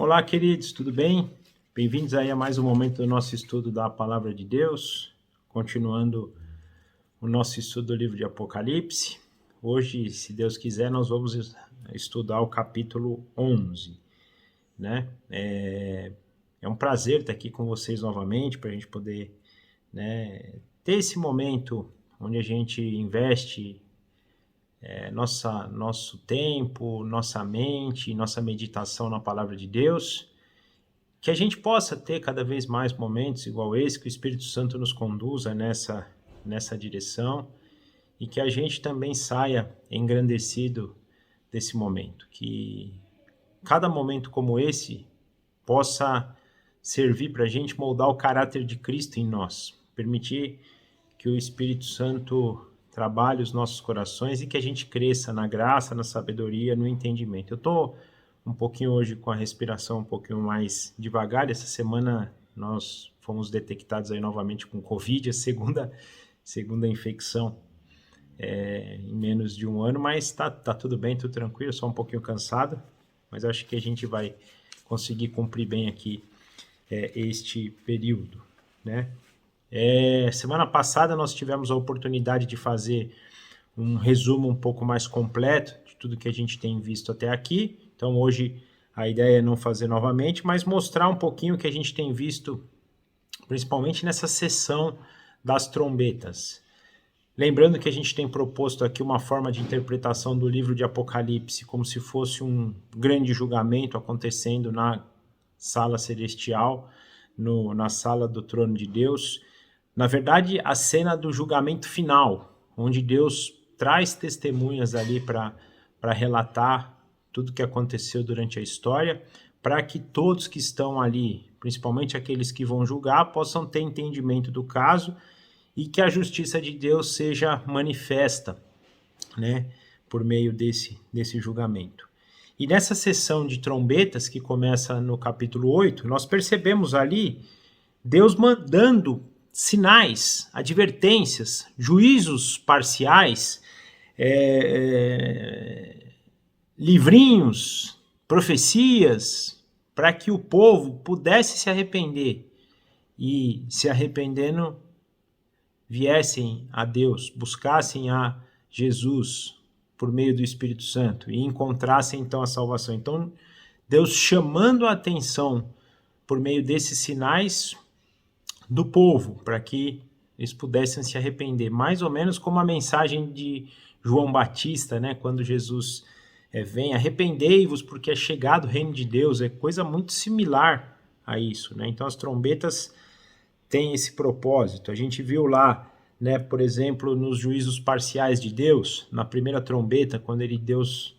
Olá, queridos, tudo bem? Bem-vindos aí a mais um momento do nosso estudo da Palavra de Deus, continuando o nosso estudo do livro de Apocalipse. Hoje, se Deus quiser, nós vamos estudar o capítulo 11, né? É um prazer estar aqui com vocês novamente, para a gente poder, né, ter esse momento onde a gente investe nosso tempo, nossa mente, nossa meditação na Palavra de Deus, que a gente possa ter cada vez mais momentos igual esse, que o Espírito Santo nos conduza nessa direção e que a gente também saia engrandecido desse momento, que cada momento como esse possa servir para a gente moldar o caráter de Cristo em nós, permitir que o Espírito Santo trabalhe os nossos corações e que a gente cresça na graça, na sabedoria, no entendimento. Eu estou um pouquinho hoje com a respiração um pouquinho mais devagar. Essa semana nós fomos detectados aí novamente com Covid, a segunda infecção em menos de um ano, mas tá tudo bem, tudo tranquilo, só um pouquinho cansado, mas acho que a gente vai conseguir cumprir bem aqui este período, né? Semana passada nós tivemos a oportunidade de fazer um resumo um pouco mais completo de tudo que a gente tem visto até aqui. Então hoje a ideia é não fazer novamente, mas mostrar um pouquinho o que a gente tem visto, principalmente nessa sessão das trombetas. Lembrando que a gente tem proposto aqui uma forma de interpretação do livro de Apocalipse como se fosse um grande julgamento acontecendo na sala celestial, na sala do trono de Deus. Na verdade, a cena do julgamento final, onde Deus traz testemunhas ali para relatar tudo o que aconteceu durante a história, para que todos que estão ali, principalmente aqueles que vão julgar, possam ter entendimento do caso e que a justiça de Deus seja manifesta, né, por meio desse julgamento. E nessa sessão de trombetas, que começa no capítulo 8, nós percebemos ali Deus mandando sinais, advertências, juízos parciais, livrinhos, profecias, para que o povo pudesse se arrepender e, se arrependendo, viessem a Deus, buscassem a Jesus por meio do Espírito Santo e encontrassem então a salvação. Então, Deus chamando a atenção por meio desses sinais do povo, para que eles pudessem se arrepender, mais ou menos como a mensagem de João Batista, né, quando Jesus vem, arrependei-vos porque é chegado o reino de Deus, é coisa muito similar a isso, né? Então as trombetas têm esse propósito. A gente viu lá, né, por exemplo, nos juízos parciais de Deus, na primeira trombeta, quando Deus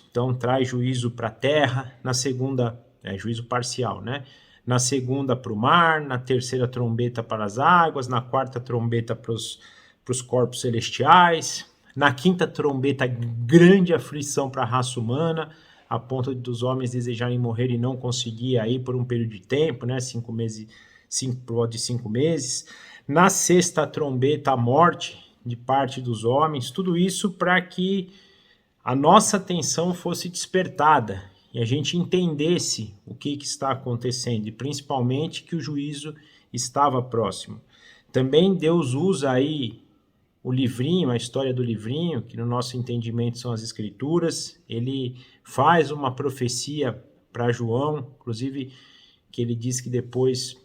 então traz juízo para a terra, na segunda, juízo parcial, né? Na segunda para o mar, na terceira trombeta para as águas, na quarta trombeta para os corpos celestiais, na quinta trombeta grande aflição para a raça humana, a ponto dos homens desejarem morrer e não conseguir aí por um período de tempo, né, 5 meses, de 5 meses. Na sexta trombeta, a morte de parte dos homens, tudo isso para que a nossa atenção fosse despertada e a gente entendesse o que está acontecendo e principalmente que o juízo estava próximo. Também Deus usa aí o livrinho, a história do livrinho, que no nosso entendimento são as escrituras. Ele faz uma profecia para João, inclusive que ele diz que depois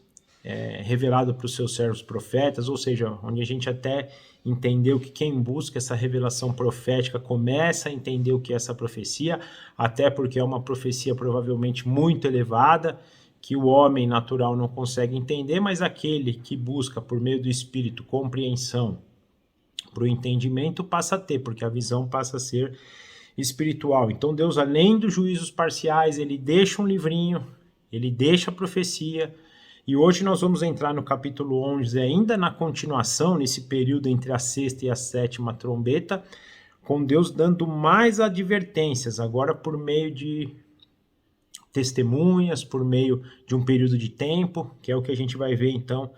revelado para os seus servos profetas, ou seja, onde a gente até entendeu que quem busca essa revelação profética começa a entender o que é essa profecia, até porque é uma profecia provavelmente muito elevada, que o homem natural não consegue entender, mas aquele que busca por meio do Espírito compreensão para o entendimento passa a ter, porque a visão passa a ser espiritual. Então Deus, além dos juízos parciais, ele deixa um livrinho, ele deixa a profecia. E hoje nós vamos entrar no capítulo 11, ainda na continuação, nesse período entre a sexta e a sétima trombeta, com Deus dando mais advertências, agora por meio de testemunhas, por meio de um período de tempo, que é o que a gente vai ver então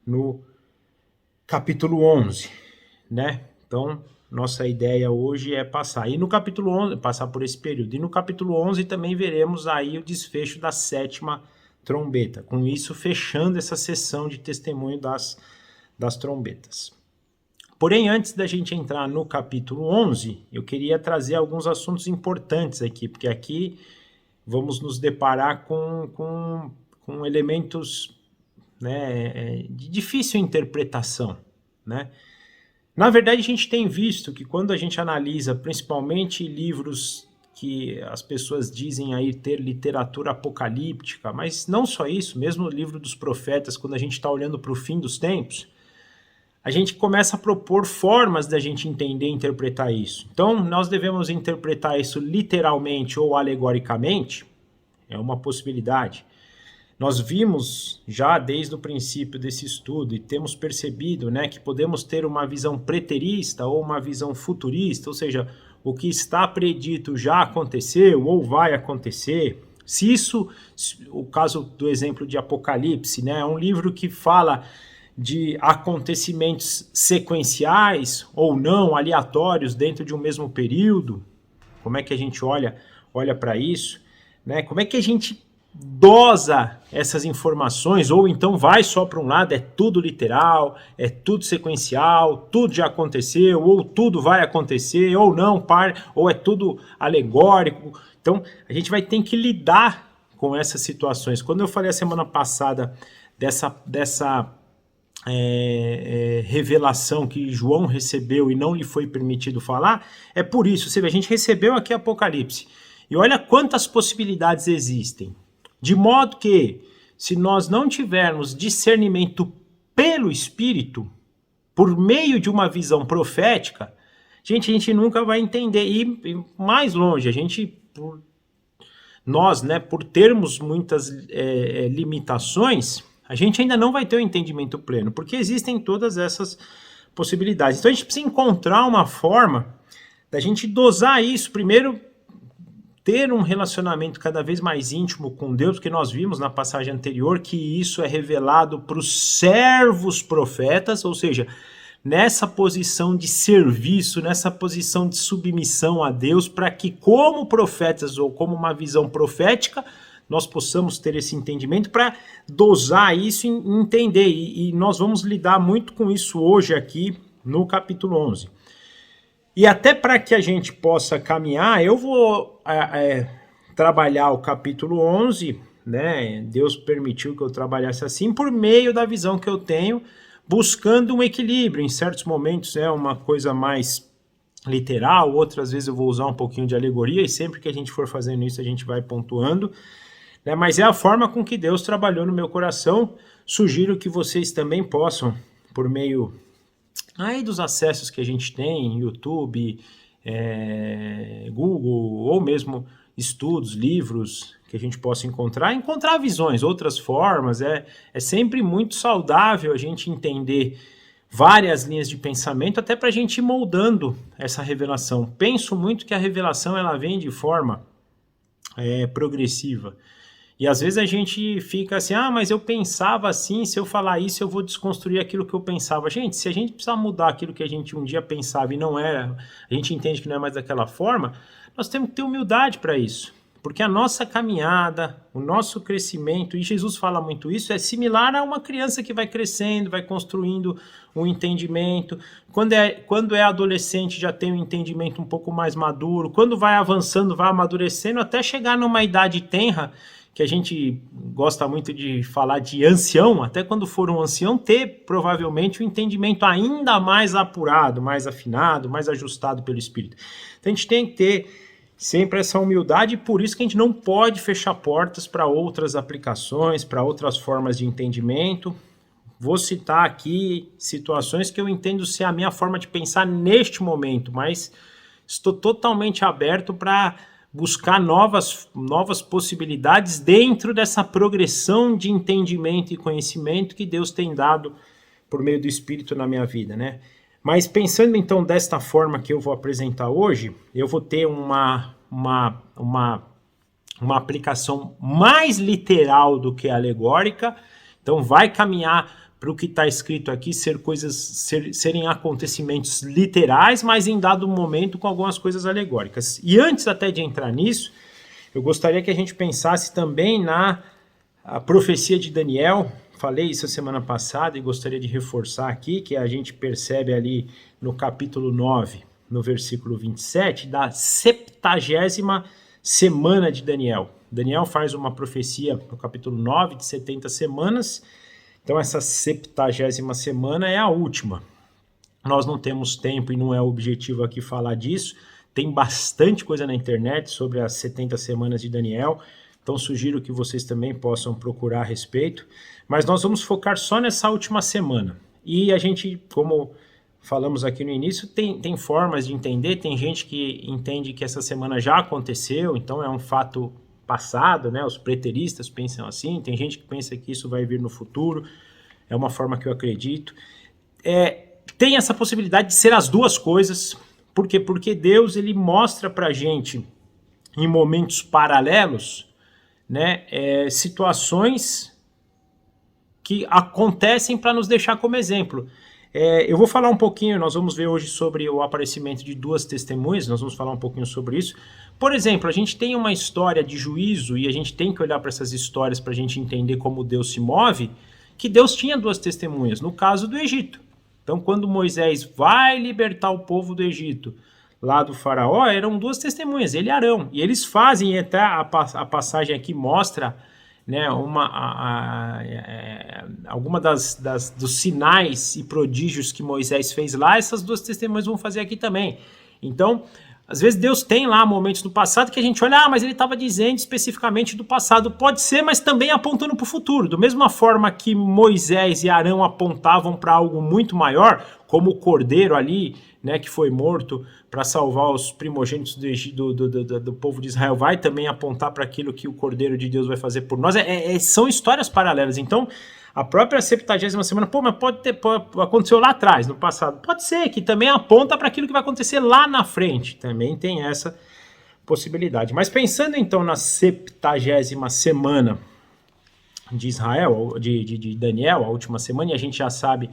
no capítulo 11, né? Então, nossa ideia hoje é passar. E no capítulo 11, passar por esse período. E no capítulo 11 também veremos aí o desfecho da 7ª trombeta. Com isso, fechando essa sessão de testemunho das trombetas. Porém, antes da gente entrar no capítulo 11, eu queria trazer alguns assuntos importantes aqui, porque aqui vamos nos deparar com elementos, né, de difícil interpretação, né? Na verdade, a gente tem visto que quando a gente analisa principalmente livros que as pessoas dizem aí ter literatura apocalíptica, mas não só isso, mesmo o livro dos profetas, quando a gente está olhando para o fim dos tempos, a gente começa a propor formas da gente entender e interpretar isso. Então, nós devemos interpretar isso literalmente ou alegoricamente, é uma possibilidade. Nós vimos já desde o princípio desse estudo e temos percebido, né, que podemos ter uma visão preterista ou uma visão futurista, ou seja, o que está predito já aconteceu ou vai acontecer. Se isso, o caso do exemplo de Apocalipse, né, é um livro que fala de acontecimentos sequenciais ou não, aleatórios dentro de um mesmo período, como é que a gente olha para isso, né? Como é que a gente dosa essas informações, ou então vai só para um lado, é tudo literal, é tudo sequencial, tudo já aconteceu, ou tudo vai acontecer, ou não, ou é tudo alegórico. Então, a gente vai ter que lidar com essas situações. Quando eu falei a semana passada dessa revelação que João recebeu e não lhe foi permitido falar, é por isso. Você vê, a gente recebeu aqui Apocalipse, e olha quantas possibilidades existem. De modo que, se nós não tivermos discernimento pelo Espírito, por meio de uma visão profética, a gente nunca vai entender. E mais longe, nós, né, por termos muitas limitações, a gente ainda não vai ter o entendimento pleno, porque existem todas essas possibilidades. Então a gente precisa encontrar uma forma da gente dosar isso. Primeiro, ter um relacionamento cada vez mais íntimo com Deus, porque nós vimos na passagem anterior que isso é revelado para os servos profetas, ou seja, nessa posição de serviço, nessa posição de submissão a Deus, para que como profetas ou como uma visão profética, nós possamos ter esse entendimento para dosar isso e entender. E nós vamos lidar muito com isso hoje aqui no capítulo 11. E até para que a gente possa caminhar, eu vou trabalhar o capítulo 11, né? Deus permitiu que eu trabalhasse assim, por meio da visão que eu tenho, buscando um equilíbrio. Em certos momentos é uma coisa mais literal, outras vezes eu vou usar um pouquinho de alegoria, e sempre que a gente for fazendo isso, a gente vai pontuando, né? Mas é a forma com que Deus trabalhou no meu coração. Sugiro que vocês também possam, por meio aí dos acessos que a gente tem, YouTube, Google, ou mesmo estudos, livros que a gente possa encontrar visões, outras formas. É sempre muito saudável a gente entender várias linhas de pensamento, até para a gente ir moldando essa revelação. Penso muito que a revelação ela vem de forma progressiva. E às vezes a gente fica assim, mas eu pensava assim, se eu falar isso eu vou desconstruir aquilo que eu pensava. Gente, se a gente precisar mudar aquilo que a gente um dia pensava e não era, a gente entende que não é mais daquela forma, nós temos que ter humildade para isso. Porque a nossa caminhada, o nosso crescimento, e Jesus fala muito isso, é similar a uma criança que vai crescendo, vai construindo um entendimento. Quando é adolescente já tem um entendimento um pouco mais maduro. Quando vai avançando, vai amadurecendo, até chegar numa idade tenra, que a gente gosta muito de falar de ancião, até quando for um ancião, ter provavelmente um entendimento ainda mais apurado, mais afinado, mais ajustado pelo Espírito. Então a gente tem que ter sempre essa humildade, e por isso que a gente não pode fechar portas para outras aplicações, para outras formas de entendimento. Vou citar aqui situações que eu entendo ser a minha forma de pensar neste momento, mas estou totalmente aberto para buscar novas possibilidades dentro dessa progressão de entendimento e conhecimento que Deus tem dado por meio do Espírito na minha vida, né? Mas pensando então desta forma que eu vou apresentar hoje, eu vou ter uma aplicação mais literal do que alegórica, então vai caminhar para o que está escrito aqui serem acontecimentos literais, mas em dado momento com algumas coisas alegóricas. E antes até de entrar nisso, eu gostaria que a gente pensasse também na profecia de Daniel. Falei isso a semana passada e gostaria de reforçar aqui, que a gente percebe ali no capítulo 9, no versículo 27, da 70ª semana de Daniel. Daniel faz uma profecia no capítulo 9 de 70 semanas, então essa 70ª semana é a última. Nós não temos tempo e não é o objetivo aqui falar disso, tem bastante coisa na internet sobre as 70 semanas de Daniel, então sugiro que vocês também possam procurar a respeito, mas nós vamos focar só nessa última semana. E a gente, como falamos aqui no início, tem formas de entender, tem gente que entende que essa semana já aconteceu, então é um fato passado, né? Os preteristas pensam assim, tem gente que pensa que isso vai vir no futuro, é uma forma que eu acredito. Tem essa possibilidade de ser as duas coisas. Por quê? Porque Deus ele mostra pra gente, em momentos paralelos, né, situações que acontecem para nos deixar como exemplo. Eu vou falar um pouquinho, nós vamos ver hoje sobre o aparecimento de duas testemunhas, nós vamos falar um pouquinho sobre isso. Por exemplo, a gente tem uma história de juízo e a gente tem que olhar para essas histórias para a gente entender como Deus se move, que Deus tinha duas testemunhas, no caso do Egito. Então, quando Moisés vai libertar o povo do Egito, lá do faraó, eram duas testemunhas, ele e Arão. E eles fazem, até a passagem aqui mostra, né, alguma dos sinais e prodígios que Moisés fez lá, essas duas testemunhas vão fazer aqui também. Então, às vezes Deus tem lá momentos do passado que a gente olha, mas ele estava dizendo especificamente do passado. Pode ser, mas também apontando para o futuro. Da mesma forma que Moisés e Arão apontavam para algo muito maior, como o cordeiro ali, né, que foi morto para salvar os primogênitos do povo de Israel, vai também apontar para aquilo que o Cordeiro de Deus vai fazer por nós. São histórias paralelas. Então, a própria 70ª semana, mas aconteceu lá atrás, no passado. Pode ser que também aponta para aquilo que vai acontecer lá na frente. Também tem essa possibilidade. Mas pensando então na 70ª semana de Israel, de Daniel, a última semana, e a gente já sabe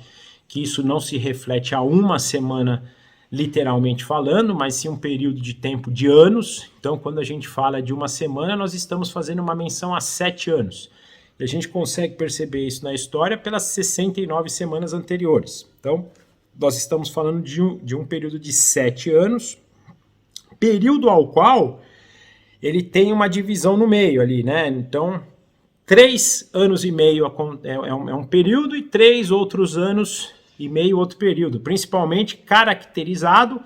que isso não se reflete a uma semana literalmente falando, mas sim um período de tempo de anos. Então, quando a gente fala de uma semana, nós estamos fazendo uma menção a 7 anos. E a gente consegue perceber isso na história pelas 69 semanas anteriores. Então, nós estamos falando de um período de 7 anos, período ao qual ele tem uma divisão no meio ali, né? Então, 3 anos e meio é um período e 3 outros anos e meio outro período, principalmente caracterizado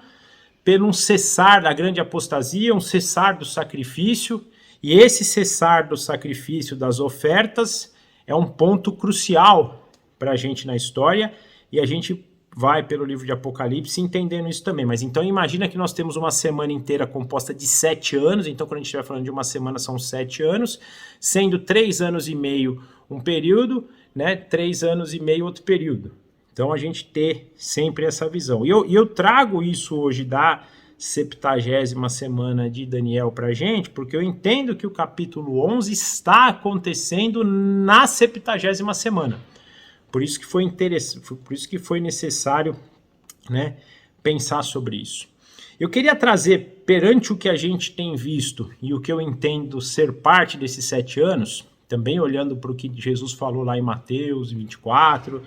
pelo um cessar da grande apostasia, um cessar do sacrifício, e esse cessar do sacrifício das ofertas é um ponto crucial para a gente na história, e a gente vai pelo livro de Apocalipse entendendo isso também. Mas então imagina que nós temos uma semana inteira composta de 7 anos, então quando a gente estiver falando de uma semana são 7 anos, sendo 3 anos e meio um período, né, 3 anos e meio outro período. Então a gente ter sempre essa visão. E eu trago isso hoje da 70ª semana de Daniel para a gente, porque eu entendo que o capítulo 11 está acontecendo na 70ª semana. Por isso que foi necessário, né, pensar sobre isso. Eu queria trazer, perante o que a gente tem visto e o que eu entendo ser parte desses 7 anos, também olhando para o que Jesus falou lá em Mateus 24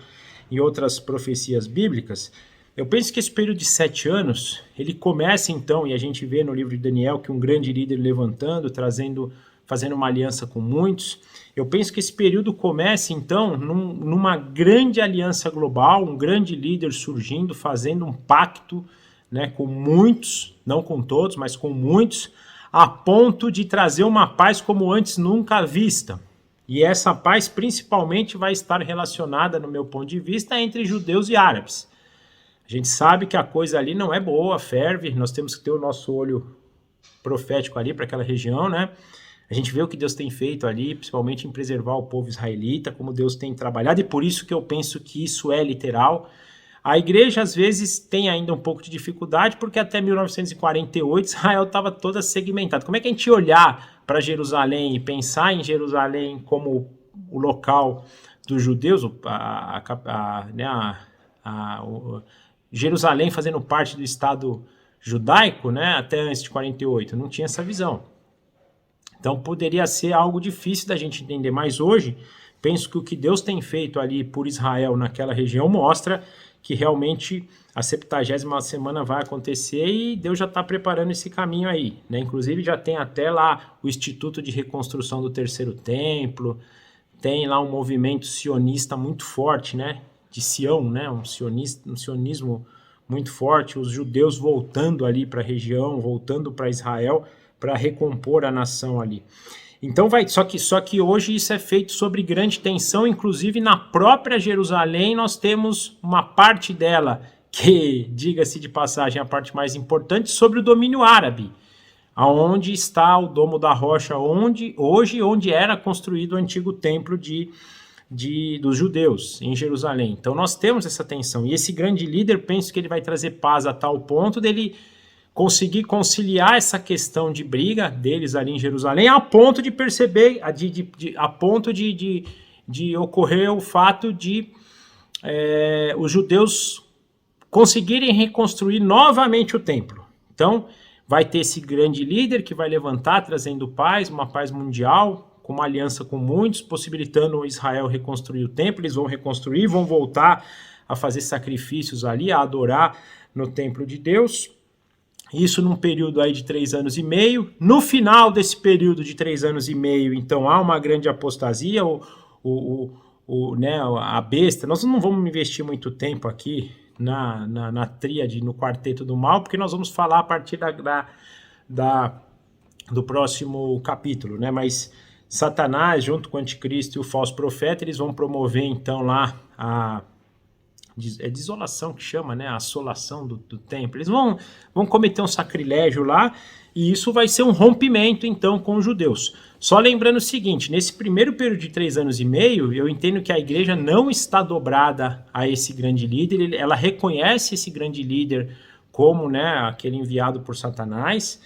e outras profecias bíblicas, eu penso que esse período de 7 anos, ele começa então, e a gente vê no livro de Daniel que um grande líder levantando, fazendo uma aliança com muitos. Eu penso que esse período começa então numa grande aliança global, um grande líder surgindo, fazendo um pacto, né, com muitos, não com todos, mas com muitos, a ponto de trazer uma paz como antes nunca vista. E essa paz principalmente vai estar relacionada, no meu ponto de vista, entre judeus e árabes. A gente sabe que a coisa ali não é boa, ferve, nós temos que ter o nosso olho profético ali para aquela região, né? A gente vê o que Deus tem feito ali, principalmente em preservar o povo israelita, como Deus tem trabalhado, e por isso que eu penso que isso é literal. A igreja, às vezes, tem ainda um pouco de dificuldade, porque até 1948 Israel estava toda segmentada. Como é que a gente olhar para Jerusalém e pensar em Jerusalém como o local dos judeus, Jerusalém fazendo parte do Estado judaico, né, até antes de 48, não tinha essa visão. Então poderia ser algo difícil da gente entender, mas hoje penso que o que Deus tem feito ali por Israel naquela região mostra que realmente a 70ª semana vai acontecer e Deus já está preparando esse caminho aí, né? Inclusive já tem até lá o Instituto de Reconstrução do Terceiro Templo, tem lá um movimento sionista muito forte, né? De Sião, né? Um sionismo muito forte, os judeus voltando ali para a região, voltando para Israel para recompor a nação ali. Então só que hoje isso é feito sobre grande tensão, inclusive na própria Jerusalém nós temos uma parte dela, que, diga-se de passagem, a parte mais importante, sobre o domínio árabe, aonde está o Domo da Rocha, onde era construído o antigo templo dos judeus em Jerusalém. Então nós temos essa tensão, e esse grande líder, penso que ele vai trazer paz a tal ponto dele conseguir conciliar essa questão de briga deles ali em Jerusalém, a ponto de perceber, a ponto de ocorrer o fato de os judeus conseguirem reconstruir novamente o templo. Então, vai ter esse grande líder que vai levantar, trazendo paz, uma paz mundial, com uma aliança com muitos, possibilitando Israel reconstruir o templo. Eles vão reconstruir, vão voltar a fazer sacrifícios ali, a adorar no templo de Deus. Isso num período aí de 3 anos e meio. No final desse período de 3 anos e meio, então, há uma grande apostasia, a besta. Nós não vamos investir muito tempo aqui na tríade, no quarteto do mal, porque nós vamos falar a partir do próximo capítulo, né? Mas Satanás, junto com o anticristo e o falso profeta, eles vão promover, então, lá desolação que chama, né? A assolação do templo. Eles vão cometer um sacrilégio lá, e isso vai ser um rompimento, então, com os judeus. Só lembrando o seguinte, nesse primeiro período de 3 anos e meio, eu entendo que a igreja não está dobrada a esse grande líder, ela reconhece esse grande líder como, né, aquele enviado por Satanás,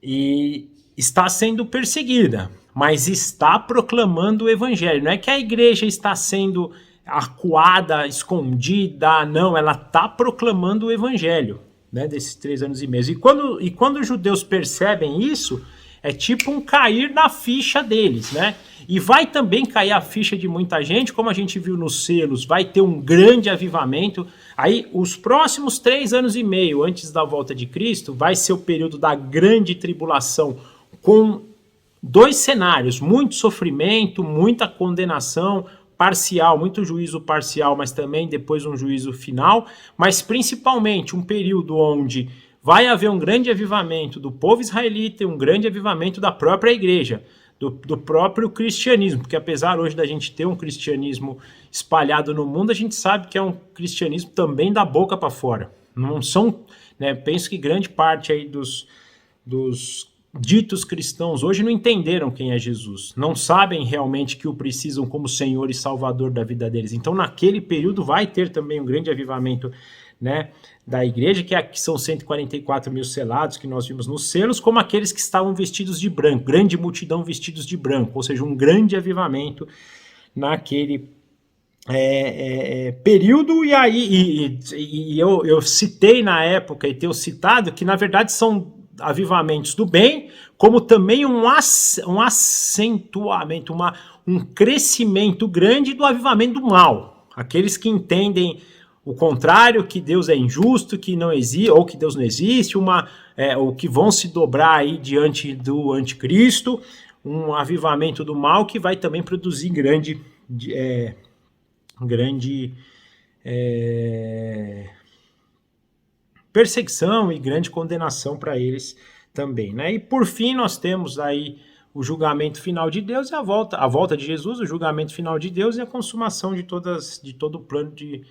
e está sendo perseguida, mas está proclamando o evangelho. Não é que a igreja está sendo acuada, escondida, não, ela está proclamando o evangelho, né, desses 3 anos e meio. E quando os judeus percebem isso, é tipo um cair na ficha deles, né? E vai também cair a ficha de muita gente, como a gente viu nos selos, vai ter um grande avivamento. Aí, os próximos 3 anos e meio antes da volta de Cristo, vai ser o período da grande tribulação, com 2 cenários, muito sofrimento, muita condenação parcial, muito juízo parcial, mas também depois um juízo final, mas principalmente um período onde vai haver um grande avivamento do povo israelita e um grande avivamento da própria igreja, do próprio cristianismo, porque apesar hoje da gente ter um cristianismo espalhado no mundo, a gente sabe que é um cristianismo também da boca para fora. Não são, né, penso que grande parte aí dos ditos cristãos hoje não entenderam quem é Jesus, não sabem realmente que o precisam como Senhor e Salvador da vida deles. Então naquele período vai ter também um grande avivamento, né, da igreja, que são 144 mil selados que nós vimos nos selos, como aqueles que estavam vestidos de branco, grande multidão vestidos de branco, ou seja, um grande avivamento naquele período. E aí eu citei na época, e tenho citado, que na verdade são avivamentos do bem, como também um acentuamento, um crescimento grande do avivamento do mal, aqueles que entendem o contrário, que Deus é injusto, que não existe, ou que Deus não existe, ou que vão se dobrar aí diante do anticristo, um avivamento do mal que vai também produzir grande perseguição e grande condenação para eles também, né? E por fim nós temos aí o julgamento final de Deus e a volta de Jesus, o julgamento final de Deus e a consumação de todo o plano de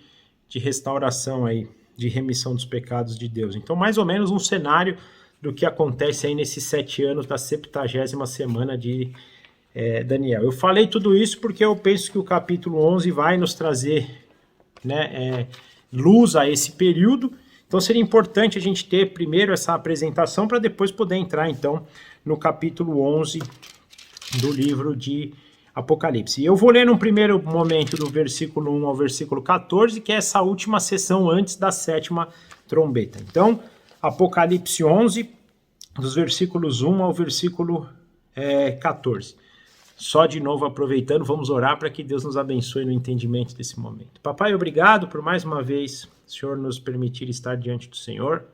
restauração aí, de remissão dos pecados de Deus. Então, mais ou menos um cenário do que acontece aí nesses 7 anos da 70ª semana de Daniel. Eu falei tudo isso porque eu penso que o capítulo 11 vai nos trazer, né, luz a esse período. Então, seria importante a gente ter primeiro essa apresentação para depois poder entrar, então, no capítulo 11 do livro de Apocalipse. E eu vou ler num primeiro momento do versículo 1 ao versículo 14, que é essa última sessão antes da 7ª trombeta. Então, Apocalipse 11, dos versículos 1 ao versículo 14. Só de novo aproveitando, vamos orar para que Deus nos abençoe no entendimento desse momento. Papai, obrigado por mais uma vez o Senhor nos permitir estar diante do Senhor,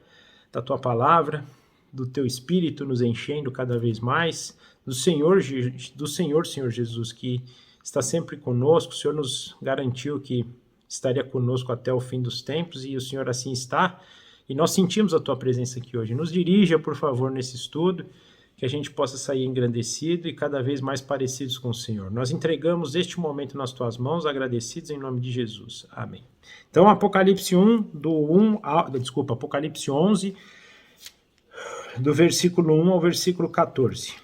da Tua palavra, do Teu Espírito nos enchendo cada vez mais, do Senhor, Senhor Jesus, que está sempre conosco. O Senhor nos garantiu que estaria conosco até o fim dos tempos, e o Senhor assim está, e nós sentimos a Tua presença aqui hoje. Nos dirija, por favor, nesse estudo, que a gente possa sair engrandecido e cada vez mais parecidos com o Senhor. Nós entregamos este momento nas Tuas mãos, agradecidos em nome de Jesus. Amém. Então, Apocalipse 11, do versículo 1 ao versículo 14.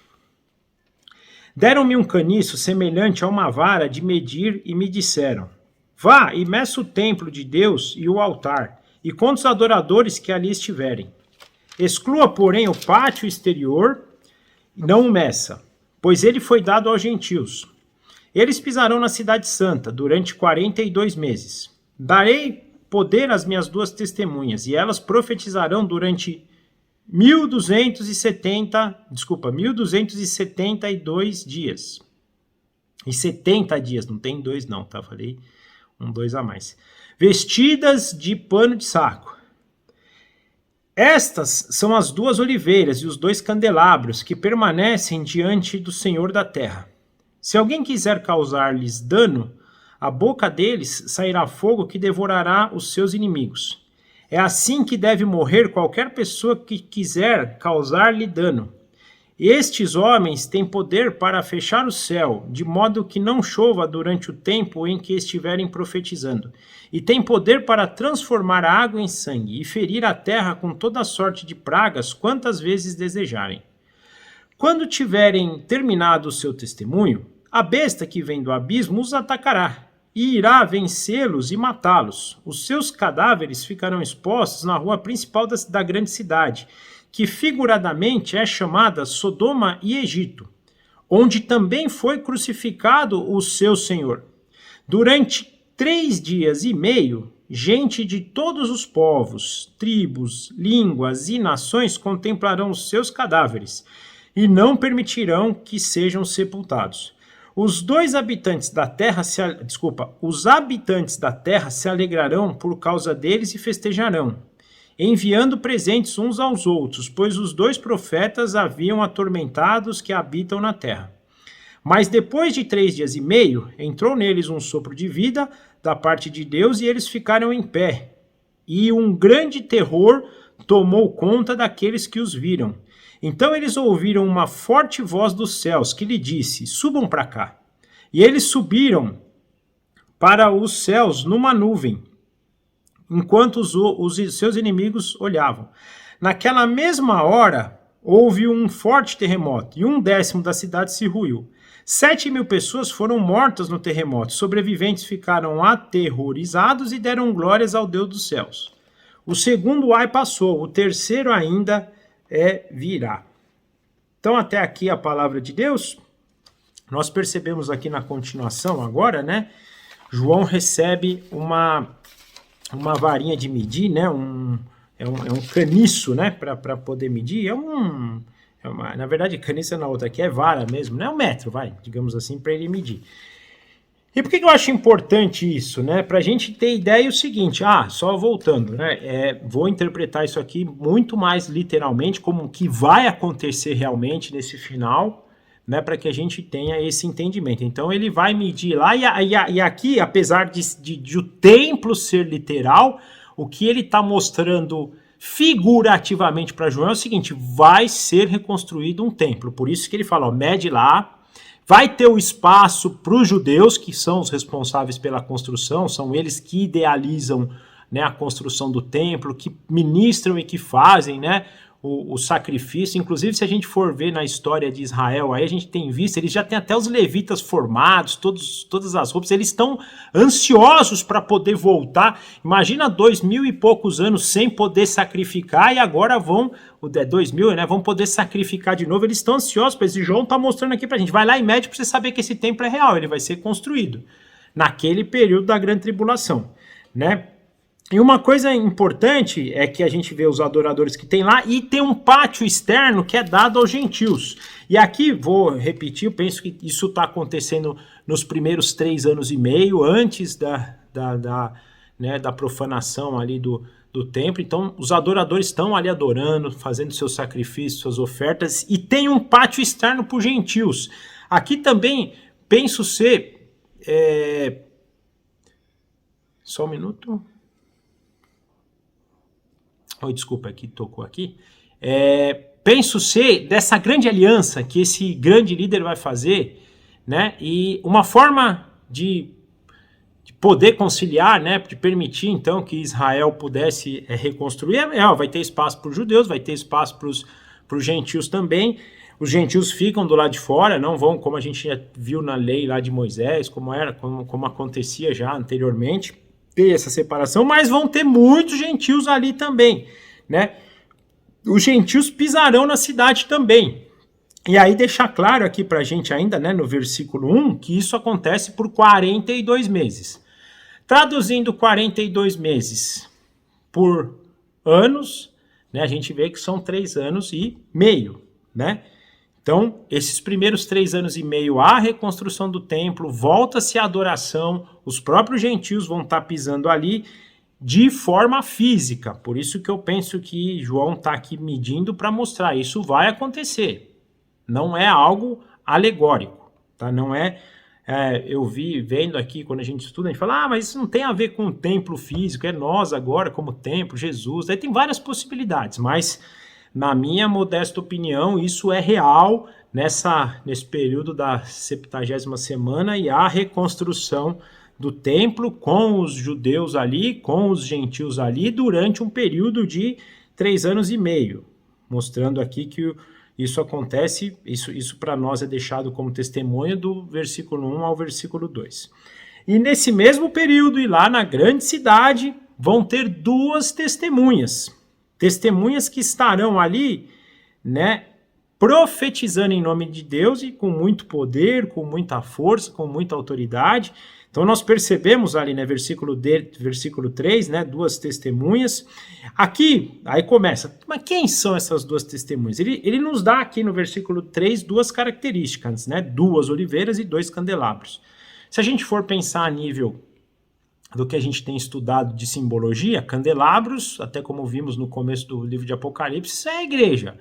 Deram-me um caniço semelhante a uma vara de medir e me disseram: vá e meça o templo de Deus e o altar, e quantos adoradores que ali estiverem. Exclua, porém, o pátio exterior, e não o meça, pois ele foi dado aos gentios. Eles pisarão na cidade santa durante 42 meses. Darei poder às minhas 2 testemunhas, e elas profetizarão durante 1272 dias. E 70 dias, não tem 2 não, tá? Falei 2 a mais. Vestidas de pano de saco. Estas são as 2 oliveiras e os 2 candelabros que permanecem diante do Senhor da terra. Se alguém quiser causar-lhes dano, a boca deles sairá fogo que devorará os seus inimigos. É assim que deve morrer qualquer pessoa que quiser causar-lhe dano. Estes homens têm poder para fechar o céu, de modo que não chova durante o tempo em que estiverem profetizando, e têm poder para transformar a água em sangue e ferir a terra com toda sorte de pragas quantas vezes desejarem. Quando tiverem terminado o seu testemunho, a besta que vem do abismo os atacará, e irá vencê-los e matá-los. Os seus cadáveres ficarão expostos na rua principal da grande cidade, que figuradamente é chamada Sodoma e Egito, onde também foi crucificado o seu Senhor. Durante 3 dias e meio, gente de todos os povos, tribos, línguas e nações contemplarão os seus cadáveres, e não permitirão que sejam sepultados. Os habitantes da terra se alegrarão por causa deles e festejarão, enviando presentes uns aos outros, pois os 2 profetas haviam atormentado os que habitam na terra. Mas depois de 3 dias e meio, entrou neles um sopro de vida da parte de Deus, e eles ficaram em pé. E um grande terror tomou conta daqueles que os viram. Então eles ouviram uma forte voz dos céus que lhe disse: subam para cá. E eles subiram para os céus numa nuvem, enquanto os seus inimigos olhavam. Naquela mesma hora, houve um forte terremoto, e 1/10 da cidade se ruiu. 7.000 pessoas foram mortas no terremoto. Sobreviventes ficaram aterrorizados e deram glórias ao Deus dos céus. O segundo ai passou, o terceiro ainda virá. Então, até aqui a palavra de Deus. Nós percebemos aqui na continuação agora, né? João recebe uma varinha de medir, né? É um caniço, né? Para poder medir. Na verdade, caniço na outra aqui é vara mesmo, né? 1 metro, digamos assim, para ele medir. E por que eu acho importante isso, né? Para a gente ter ideia é o seguinte, só voltando, né? Vou interpretar isso aqui muito mais literalmente, como que vai acontecer realmente nesse final, né? Para que a gente tenha esse entendimento. Então ele vai medir lá, e aqui, apesar de o templo ser literal, o que ele está mostrando figurativamente para João é o seguinte: vai ser reconstruído um templo. Por isso que ele fala, mede lá. Vai ter o espaço para os judeus, que são os responsáveis pela construção, são eles que idealizam, né, a construção do templo, que ministram e que fazem, né, o sacrifício. Inclusive, se a gente for ver na história de Israel, aí a gente tem visto, eles já têm até os levitas formados, todas as roupas, eles estão ansiosos para poder voltar. Imagina 2000 e poucos anos sem poder sacrificar, e agora vão, 2000, né, vão poder sacrificar de novo. Eles estão ansiosos para isso. João está mostrando aqui para a gente. Vai lá e mede para você saber que esse templo é real, ele vai ser construído naquele período da grande tribulação, né? E uma coisa importante é que a gente vê os adoradores que tem lá, e tem um pátio externo que é dado aos gentios. E aqui, vou repetir, eu penso que isso está acontecendo nos primeiros 3 anos e meio, antes da profanação ali do templo. Então, os adoradores estão ali adorando, fazendo seus sacrifícios, suas ofertas, e tem um pátio externo para os gentios. Aqui também, penso ser... Só um minuto... desculpa, aqui tocou aqui. Penso ser dessa grande aliança que esse grande líder vai fazer, né? E uma forma de poder conciliar, né? De permitir então que Israel pudesse reconstruir. Vai ter espaço para os judeus, vai ter espaço para os gentios também. Os gentios ficam do lado de fora, não vão, como a gente já viu na lei lá de Moisés, como acontecia já anteriormente, ter essa separação, mas vão ter muitos gentios ali também, né? Os gentios pisarão na cidade também. E aí deixar claro aqui pra gente ainda, né, no versículo 1, que isso acontece por 42 meses. Traduzindo 42 meses por anos, né, a gente vê que são 3 anos e meio, né? Então, esses primeiros 3 anos e meio, a reconstrução do templo, volta-se a adoração, os próprios gentios vão estar pisando ali de forma física. Por isso que eu penso que João está aqui medindo para mostrar, isso vai acontecer. Não é algo alegórico, tá? Não eu vendo aqui, quando a gente estuda, a gente fala, mas isso não tem a ver com o templo físico, é nós agora como templo, Jesus. Aí tem várias possibilidades, mas... na minha modesta opinião, isso é real nesse período da 70ª semana, e a reconstrução do templo com os judeus ali, com os gentios ali, durante um período de 3 anos e meio, mostrando aqui que isso acontece, isso para nós é deixado como testemunho do versículo 1 ao versículo 2. E nesse mesmo período, e lá na grande cidade, vão ter 2 testemunhas. Testemunhas que estarão ali, né, profetizando em nome de Deus e com muito poder, com muita força, com muita autoridade. Então nós percebemos ali, né, versículo 3, né, 2 testemunhas. Aqui, aí começa, mas quem são essas 2 testemunhas? Ele nos dá aqui no versículo 3 2 características, né, 2 oliveiras e 2 candelabros. Se a gente for pensar a nível do que a gente tem estudado de simbologia, candelabros, até como vimos no começo do livro de Apocalipse, isso é a igreja,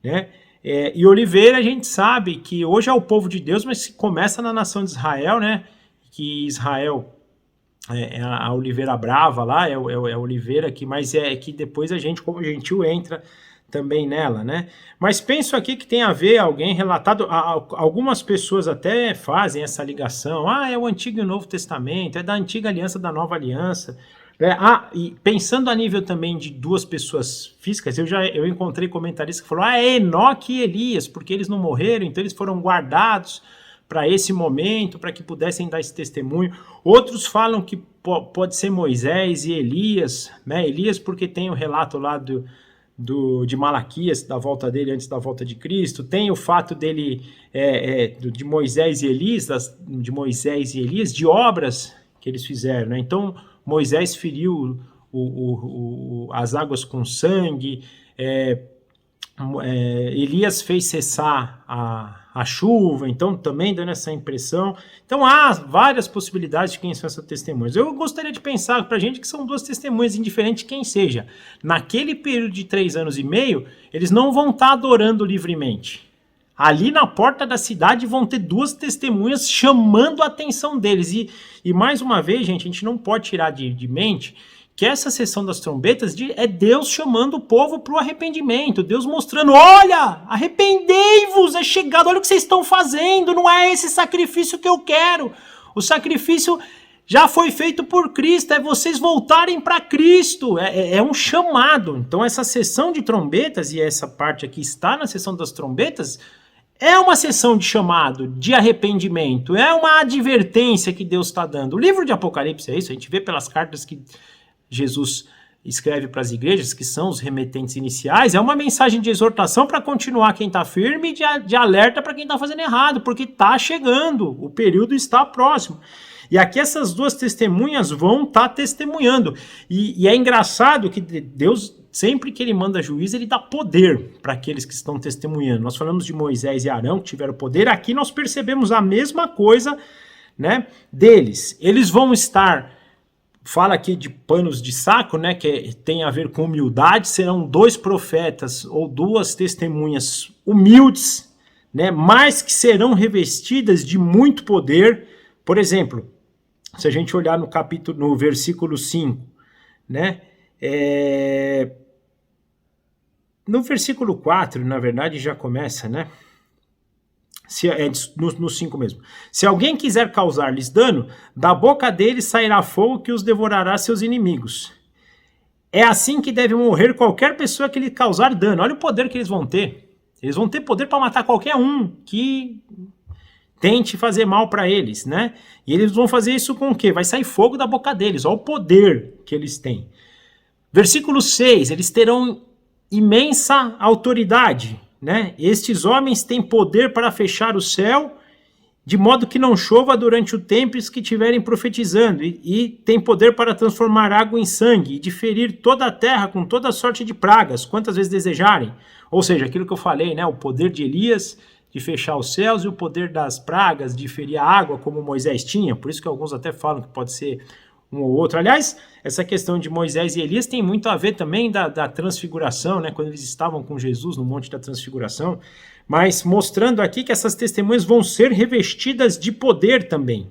né? E oliveira, a gente sabe que hoje é o povo de Deus, mas começa na nação de Israel, né? Que Israel é a oliveira brava lá, é a oliveira que, mas é que depois a gente, como gentil, entra também nela, né? Mas penso aqui que tem a ver, alguém relatado, algumas pessoas até fazem essa ligação, é o Antigo e o Novo Testamento, é da Antiga Aliança, da Nova Aliança, né? E pensando a nível também de 2 pessoas físicas, eu encontrei comentaristas que falaram, é Enoque e Elias, porque eles não morreram, então eles foram guardados para esse momento, para que pudessem dar esse testemunho. Outros falam que pode ser Moisés e Elias, né? Elias porque tem o relato lá de Malaquias, da volta dele antes da volta de Cristo, tem o fato dele, de Moisés e Elias, de obras que eles fizeram, né? Então, Moisés feriu as águas com sangue, Elias fez cessar a chuva, então também dando essa impressão. Então há várias possibilidades de quem são essas testemunhas. Eu gostaria de pensar para a gente que são 2 testemunhas, indiferente de quem seja. Naquele período de 3 anos e meio, eles não vão estar adorando livremente. Ali na porta da cidade vão ter 2 testemunhas chamando a atenção deles. E mais uma vez, gente, a gente não pode tirar de mente que essa sessão das trombetas é Deus chamando o povo para o arrependimento, Deus mostrando, olha, arrependei-vos, é chegado, olha o que vocês estão fazendo, não é esse sacrifício que eu quero, o sacrifício Já foi feito por Cristo, é vocês voltarem para Cristo, é um chamado. Então essa sessão de trombetas, e essa parte aqui está na sessão das trombetas, é uma sessão de chamado, de arrependimento, é uma advertência que Deus está dando. O livro de Apocalipse é isso, a gente vê pelas cartas que Jesus escreve para as igrejas, que são os remetentes iniciais, é uma mensagem de exortação para continuar quem está firme e de alerta para quem está fazendo errado, porque está chegando, o período está próximo. E aqui essas duas testemunhas vão estar testemunhando. E é engraçado que Deus, sempre que ele manda juízo, ele dá poder para aqueles que estão testemunhando. Nós falamos de Moisés e Arão, que tiveram poder. Aqui nós percebemos a mesma coisa, né, deles. Eles vão estar, fala aqui de panos de saco, né, que tem a ver com humildade. Serão 2 profetas ou 2 testemunhas humildes, né, mas que serão revestidas de muito poder. Por exemplo, se a gente olhar no versículo 5, né, no versículo 4, na verdade, já começa, né, no 5 mesmo. Se alguém quiser causar-lhes dano, da boca deles sairá fogo que os devorará seus inimigos. É assim que deve morrer qualquer pessoa que lhe causar dano. Olha o poder que eles vão ter. Eles vão ter poder para matar qualquer um que tente fazer mal para eles, né? E eles vão fazer isso com o quê? Vai sair fogo da boca deles. Olha o poder que eles têm. Versículo 6, eles terão imensa autoridade, né? Estes homens têm poder para fechar o céu, de modo que não chova durante o tempo que estiverem profetizando, e tem poder para transformar água em sangue, e de ferir toda a terra com toda sorte de pragas, quantas vezes desejarem. Ou seja, aquilo que eu falei, né? O poder de Elias de fechar os céus e o poder das pragas de ferir a água, como Moisés tinha. Por isso que alguns até falam que pode ser um ou outro. Aliás, essa questão de Moisés e Elias tem muito a ver também da transfiguração, né? Quando eles estavam com Jesus no Monte da Transfiguração. Mas mostrando aqui que essas testemunhas vão ser revestidas de poder também.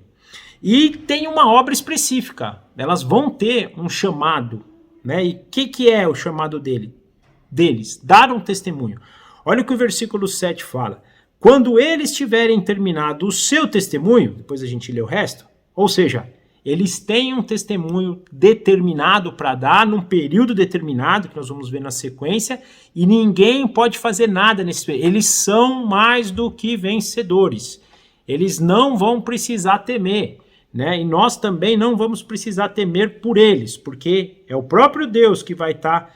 E tem uma obra específica. Elas vão ter um chamado, né? E o que é o chamado deles? Dar um testemunho. Olha o que o versículo 7 fala. Quando eles tiverem terminado o seu testemunho, depois a gente lê o resto, ou seja, eles têm um testemunho determinado para dar, num período determinado, que nós vamos ver na sequência, e ninguém pode fazer nada nesse período. Eles são mais do que vencedores. Eles não vão precisar temer, né? E nós também não vamos precisar temer por eles, porque é o próprio Deus que vai estar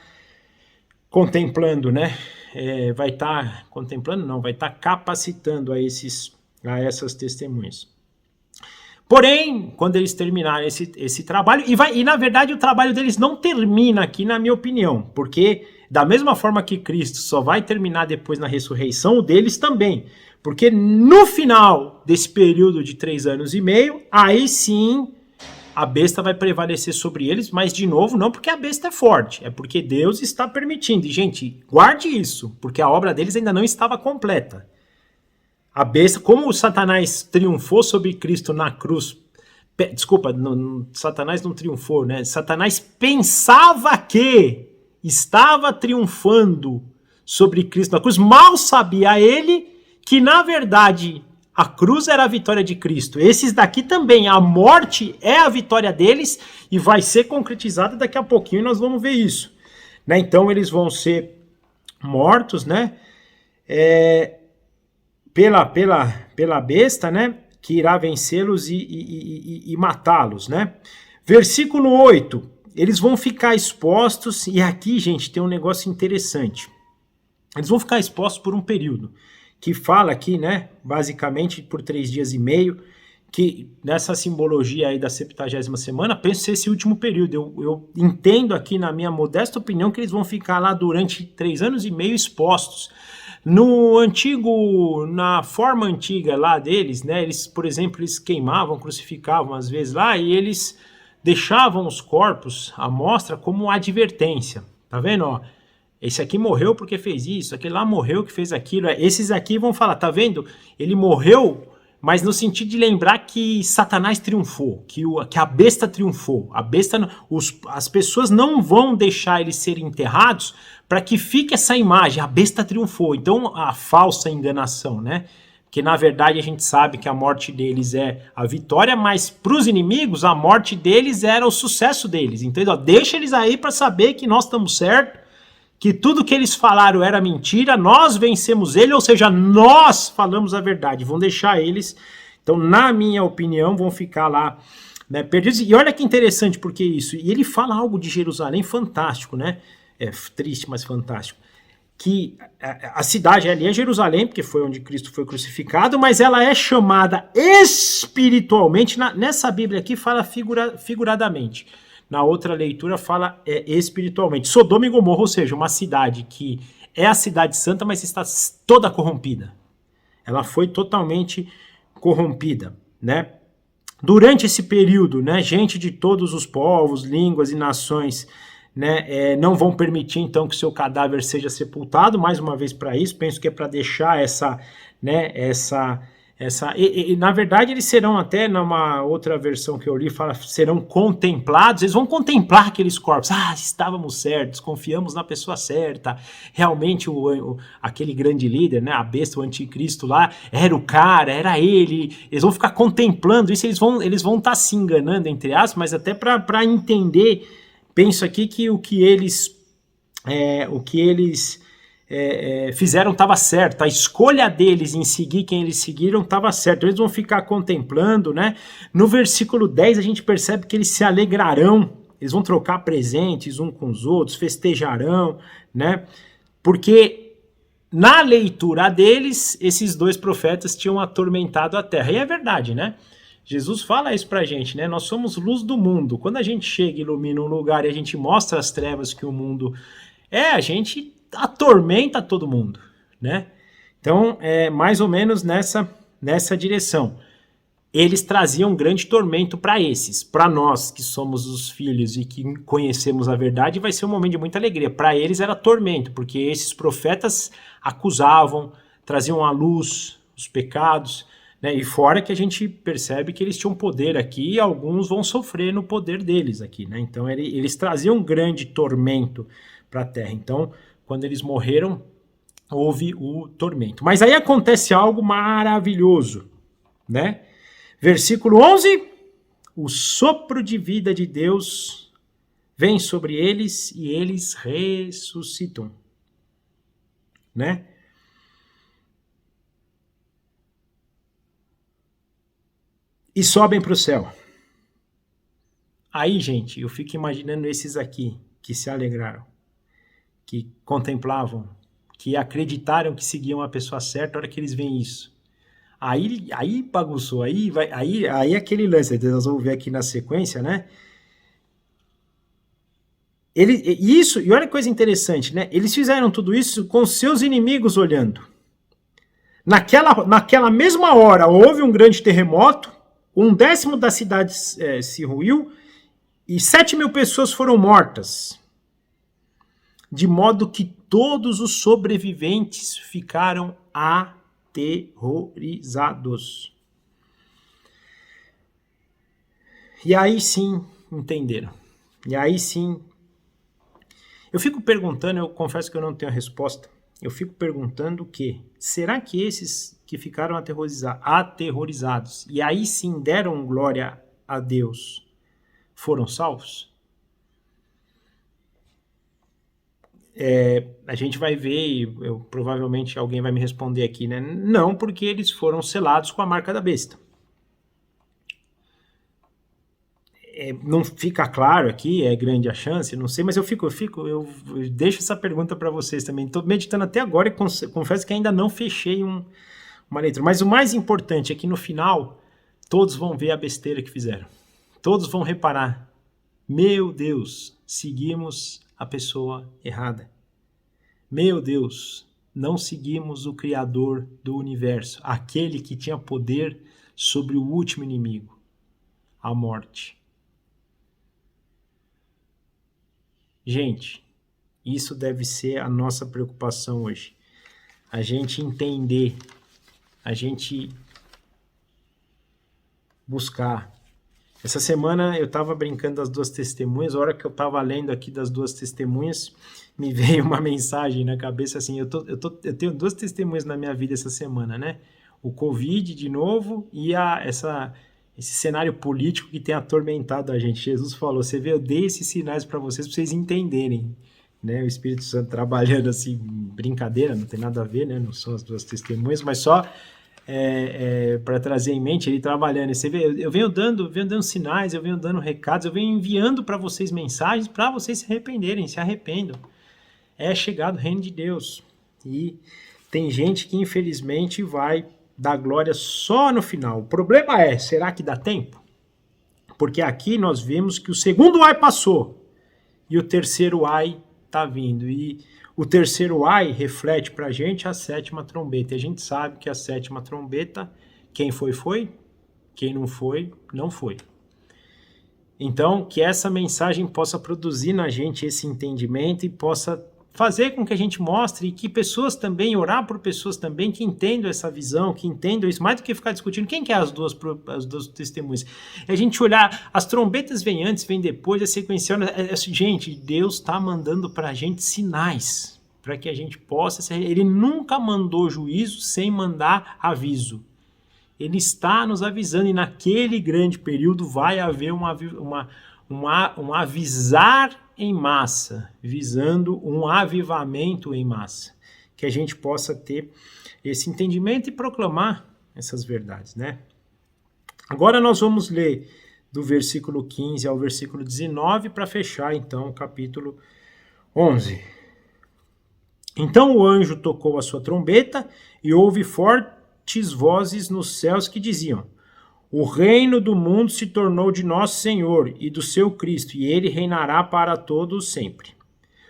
contemplando, né? Vai estar capacitando a essas testemunhas. Porém, quando eles terminarem esse trabalho, e na verdade o trabalho deles não termina aqui, na minha opinião, porque da mesma forma que Cristo só vai terminar depois na ressurreição, o deles também, porque no final desse período de 3 anos e meio, aí sim a besta vai prevalecer sobre eles, mas de novo, não porque a besta é forte, é porque Deus está permitindo. E, gente, guarde isso, porque a obra deles ainda não estava completa. A besta, como o Satanás triunfou sobre Cristo na cruz, Satanás não triunfou, né? Satanás pensava que estava triunfando sobre Cristo na cruz, mal sabia ele que, na verdade, a cruz era a vitória de Cristo. Esses daqui também, a morte é a vitória deles e vai ser concretizada daqui a pouquinho, nós vamos ver isso. Né? Então eles vão ser mortos, né? Pela besta, né? Que irá vencê-los e matá-los, né? Versículo 8, eles vão ficar expostos, e aqui, gente, tem um negócio interessante. Eles vão ficar expostos por um período, que fala aqui, né, basicamente por 3 dias e meio, que nessa simbologia aí da 70ª semana, penso ser esse último período. Eu entendo aqui, na minha modesta opinião, que eles vão ficar lá durante 3 anos e meio expostos. Na forma antiga lá deles, né, eles, por exemplo, eles queimavam, crucificavam às vezes lá, e eles deixavam os corpos à mostra como advertência. Tá vendo, ó? Esse aqui morreu porque fez isso, aquele lá morreu que fez aquilo. Esses aqui vão falar, tá vendo? Ele morreu, mas no sentido de lembrar que Satanás triunfou, que a besta triunfou. As pessoas não vão deixar eles serem enterrados para que fique essa imagem, a besta triunfou. Então, a falsa enganação, né? Porque, na verdade, a gente sabe que a morte deles é a vitória, mas para os inimigos, a morte deles era o sucesso deles. Então, ó, deixa eles aí para saber que nós estamos certos, que tudo que eles falaram era mentira, nós vencemos ele, ou seja, nós falamos a verdade. Vão deixar eles, então, na minha opinião, vão ficar lá, né, perdidos. E olha que interessante, porque isso. E ele fala algo de Jerusalém fantástico, né? É triste, mas fantástico. Que a cidade ali é Jerusalém, porque foi onde Cristo foi crucificado, mas ela é chamada espiritualmente, nessa Bíblia aqui fala figuradamente, na outra leitura fala espiritualmente. Sodoma e Gomorra, ou seja, uma cidade que é a cidade santa, mas está toda corrompida. Ela foi totalmente corrompida, né? Durante esse período, né, gente de todos os povos, línguas e nações, né, não vão permitir então que seu cadáver seja sepultado, mais uma vez para isso, penso que é para deixar na verdade eles serão, até numa outra versão que eu li, fala, serão contemplados, eles vão contemplar aqueles corpos, estávamos certos, confiamos na pessoa certa, realmente aquele grande líder, né, a besta, o anticristo lá, era o cara, era ele, eles vão ficar contemplando isso, eles vão estar se enganando, entre aspas, mas até para entender. Penso aqui que o que eles fizeram estava certo, a escolha deles em seguir quem eles seguiram estava certo, eles vão ficar contemplando, né? No versículo 10 a gente percebe que eles se alegrarão, eles vão trocar presentes uns com os outros, festejarão, né? Porque na leitura deles, esses dois profetas tinham atormentado a terra, e é verdade, né? Jesus fala isso pra gente, né? Nós somos luz do mundo. Quando a gente chega e ilumina um lugar e a gente mostra as trevas que o mundo a gente atormenta todo mundo, né? Então, é mais ou menos nessa direção. Eles traziam um grande tormento para esses. Para nós, que somos os filhos e que conhecemos a verdade, vai ser um momento de muita alegria. Para eles era tormento, porque esses profetas acusavam, traziam à luz os pecados, né? E fora que a gente percebe que eles tinham poder aqui e alguns vão sofrer no poder deles aqui, né? Então eles traziam um grande tormento para a terra. Então, quando eles morreram, houve o tormento. Mas aí acontece algo maravilhoso, né? Versículo 11, o sopro de vida de Deus vem sobre eles e eles ressuscitam, né? E sobem para o céu. Aí, gente, eu fico imaginando esses aqui que se alegraram, que contemplavam, que acreditaram que seguiam a pessoa certa. A hora que eles veem isso, aí bagunçou, aí aquele lance, nós vamos ver aqui na sequência, né? E olha que coisa interessante, né? Eles fizeram tudo isso com seus inimigos olhando. Naquela mesma hora houve um grande terremoto, 1/10 da cidade se ruiu e 7.000 pessoas foram mortas. De modo que todos os sobreviventes ficaram aterrorizados. E aí sim entenderam. E aí sim. Eu fico perguntando, eu confesso que eu não tenho a resposta. Eu fico perguntando o quê? Será que esses que ficaram aterrorizados e aí sim deram glória a Deus foram salvos? A gente vai ver, provavelmente alguém vai me responder aqui, né? Não, porque eles foram selados com a marca da besta. Não fica claro aqui, é grande a chance, não sei, mas eu deixo essa pergunta para vocês também. Estou meditando até agora e confesso que ainda não fechei uma leitura. Mas o mais importante é que no final, todos vão ver a besteira que fizeram. Todos vão reparar, meu Deus, seguimos a pessoa errada. Meu Deus, não seguimos o Criador do universo, aquele que tinha poder sobre o último inimigo, a morte. Gente, isso deve ser a nossa preocupação hoje. A gente entender, a gente buscar. Essa semana eu estava brincando das duas testemunhas, a hora que eu estava lendo aqui das duas testemunhas, me veio uma mensagem na cabeça assim, eu tenho duas testemunhas na minha vida essa semana, né? o Covid de novo e esse cenário político que tem atormentado a gente. Jesus falou, você vê, eu dei esses sinais para vocês entenderem, né? O Espírito Santo trabalhando assim, brincadeira, não tem nada a ver, né? Não são as duas testemunhas, mas só para trazer em mente, ele trabalhando. E você vê, eu venho dando sinais, eu venho dando recados, eu venho enviando para vocês mensagens para vocês se arrependerem, se arrependam. É chegado o reino de Deus. E tem gente que infelizmente vai dar glória só no final. O problema é, será que dá tempo? Porque aqui nós vemos que o segundo ai passou e o terceiro ai está vindo. E o terceiro ai reflete para a gente a sétima trombeta. E a gente sabe que a sétima trombeta, quem foi, foi. Quem não foi, não foi. Então, que essa mensagem possa produzir na gente esse entendimento e possa fazer com que a gente mostre e que pessoas também, orar por pessoas também que entendam essa visão, que entendam isso, mais do que ficar discutindo quem que é as duas testemunhas. É a gente olhar, as trombetas vêm antes, vêm depois, é sequencial. Gente, Deus está mandando para a gente sinais, para que a gente possa... Ele nunca mandou juízo sem mandar aviso. Ele está nos avisando e naquele grande período vai haver um avisar em massa, visando um avivamento em massa, que a gente possa ter esse entendimento e proclamar essas verdades, né? Agora nós vamos ler do versículo 15 ao versículo 19 para fechar então o capítulo 11. Então o anjo tocou a sua trombeta e houve fortes vozes nos céus que diziam: o reino do mundo se tornou de nosso Senhor e do seu Cristo, e ele reinará para todos sempre.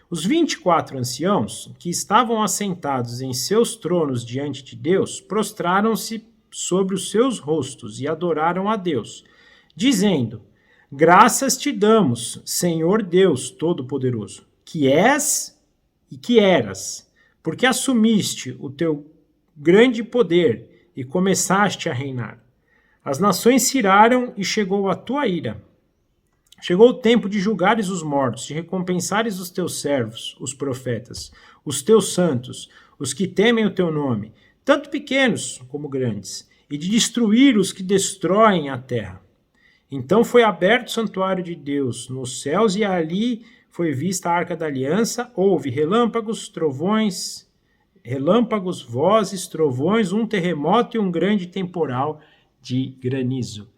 Os 24 anciãos, que estavam assentados em seus tronos diante de Deus, prostraram-se sobre os seus rostos e adoraram a Deus, dizendo: graças te damos, Senhor Deus Todo-Poderoso, que és e que eras, porque assumiste o teu grande poder e começaste a reinar. As nações se iraram e chegou a tua ira. Chegou o tempo de julgares os mortos, de recompensares os teus servos, os profetas, os teus santos, os que temem o teu nome, tanto pequenos como grandes, e de destruir os que destroem a terra. Então foi aberto o santuário de Deus nos céus, e ali foi vista a arca da aliança. Houve relâmpagos, vozes, trovões, um terremoto e um grande temporal de granizo.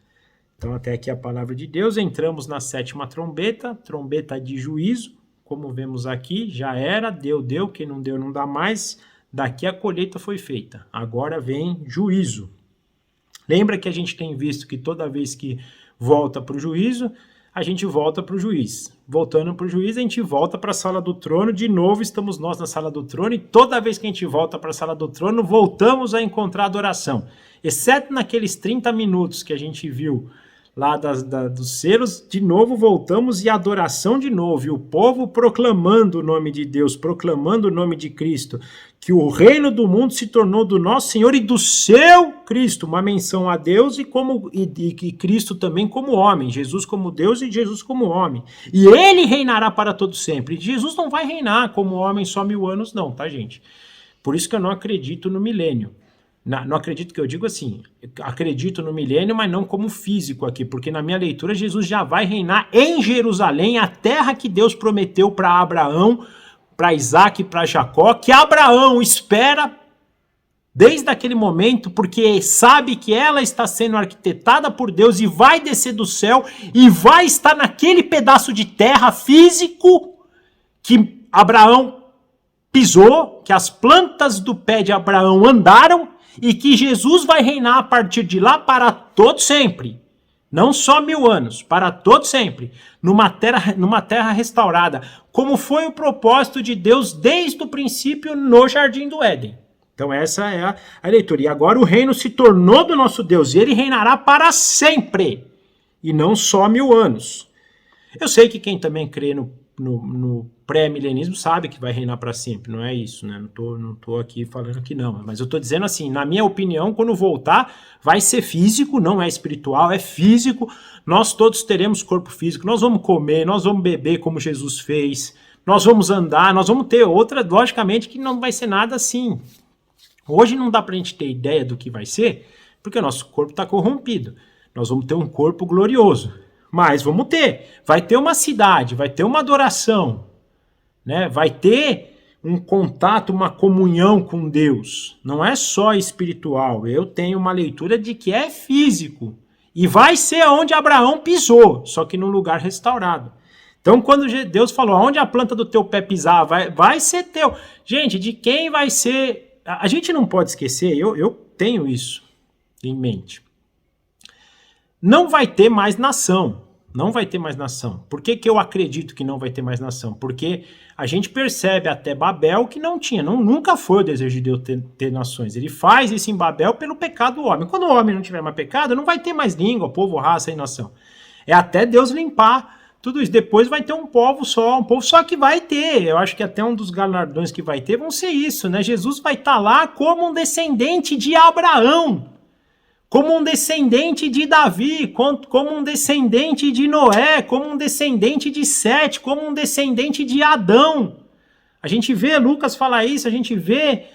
Então até aqui a palavra de Deus. Entramos na sétima trombeta, trombeta de juízo, como vemos aqui, já era, deu, quem não deu não dá mais, daqui a colheita foi feita, agora vem juízo. Lembra que a gente tem visto que toda vez que volta para o juízo, a gente volta para o juiz. Voltando para o juiz, a gente volta para a sala do trono, de novo estamos nós na sala do trono, e toda vez que a gente volta para a sala do trono, voltamos a encontrar adoração. Exceto naqueles 30 minutos que a gente viu lá dos selos, de novo voltamos e adoração de novo, e o povo proclamando o nome de Deus, proclamando o nome de Cristo, que o reino do mundo se tornou do nosso Senhor e do seu Cristo, uma menção a Deus e Cristo também como homem, Jesus como Deus e Jesus como homem, e ele reinará para todo sempre. Jesus não vai reinar como homem só 1000 anos não, tá gente? Por isso que eu não acredito no milênio. Não acredito, que eu digo assim, acredito no milênio, mas não como físico aqui, porque na minha leitura Jesus já vai reinar em Jerusalém, a terra que Deus prometeu para Abraão, para Isaac e para Jacó, que Abraão espera desde aquele momento, porque sabe que ela está sendo arquitetada por Deus e vai descer do céu e vai estar naquele pedaço de terra físico que Abraão pisou, que as plantas do pé de Abraão andaram, e que Jesus vai reinar a partir de lá para todo sempre. Não só 1000 anos, para todo sempre. Numa terra restaurada. Como foi o propósito de Deus desde o princípio no Jardim do Éden. Então essa é a leitura. E agora o reino se tornou do nosso Deus. E ele reinará para sempre. E não só 1000 anos. Eu sei que quem também crê no pré-milenismo sabe que vai reinar para sempre, não é isso, né? Não tô aqui falando que não, mas eu tô dizendo assim, na minha opinião, quando voltar, vai ser físico, não é espiritual, é físico, nós todos teremos corpo físico, nós vamos comer, nós vamos beber como Jesus fez, nós vamos andar, nós vamos ter outra, logicamente que não vai ser nada assim, Hoje não dá para a gente ter ideia do que vai ser, porque o nosso corpo está corrompido. Nós vamos ter um corpo glorioso, mas vamos ter. Vai ter uma cidade, vai ter uma adoração, né? Vai ter um contato, uma comunhão com Deus. Não é só espiritual. Eu tenho uma leitura de que é físico. E vai ser onde Abraão pisou, só que num lugar restaurado. Então, quando Deus falou, onde a planta do teu pé pisar, vai ser teu. Gente, de quem vai ser... A gente não pode esquecer, eu tenho isso em mente. Não vai ter mais nação. Não vai ter mais nação. Por que eu acredito que não vai ter mais nação? Porque a gente percebe até Babel que não tinha, nunca foi o desejo de Deus ter nações. Ele faz isso em Babel pelo pecado do homem. Quando o homem não tiver mais pecado, não vai ter mais língua, povo, raça e nação. É até Deus limpar tudo isso. Depois vai ter um povo só que vai ter. Eu acho que até um dos galardões que vai ter vão ser isso, né? Jesus vai estar lá como um descendente de Abraão, como um descendente de Davi, como um descendente de Noé, como um descendente de Sete, como um descendente de Adão. A gente vê Lucas falar isso, a gente vê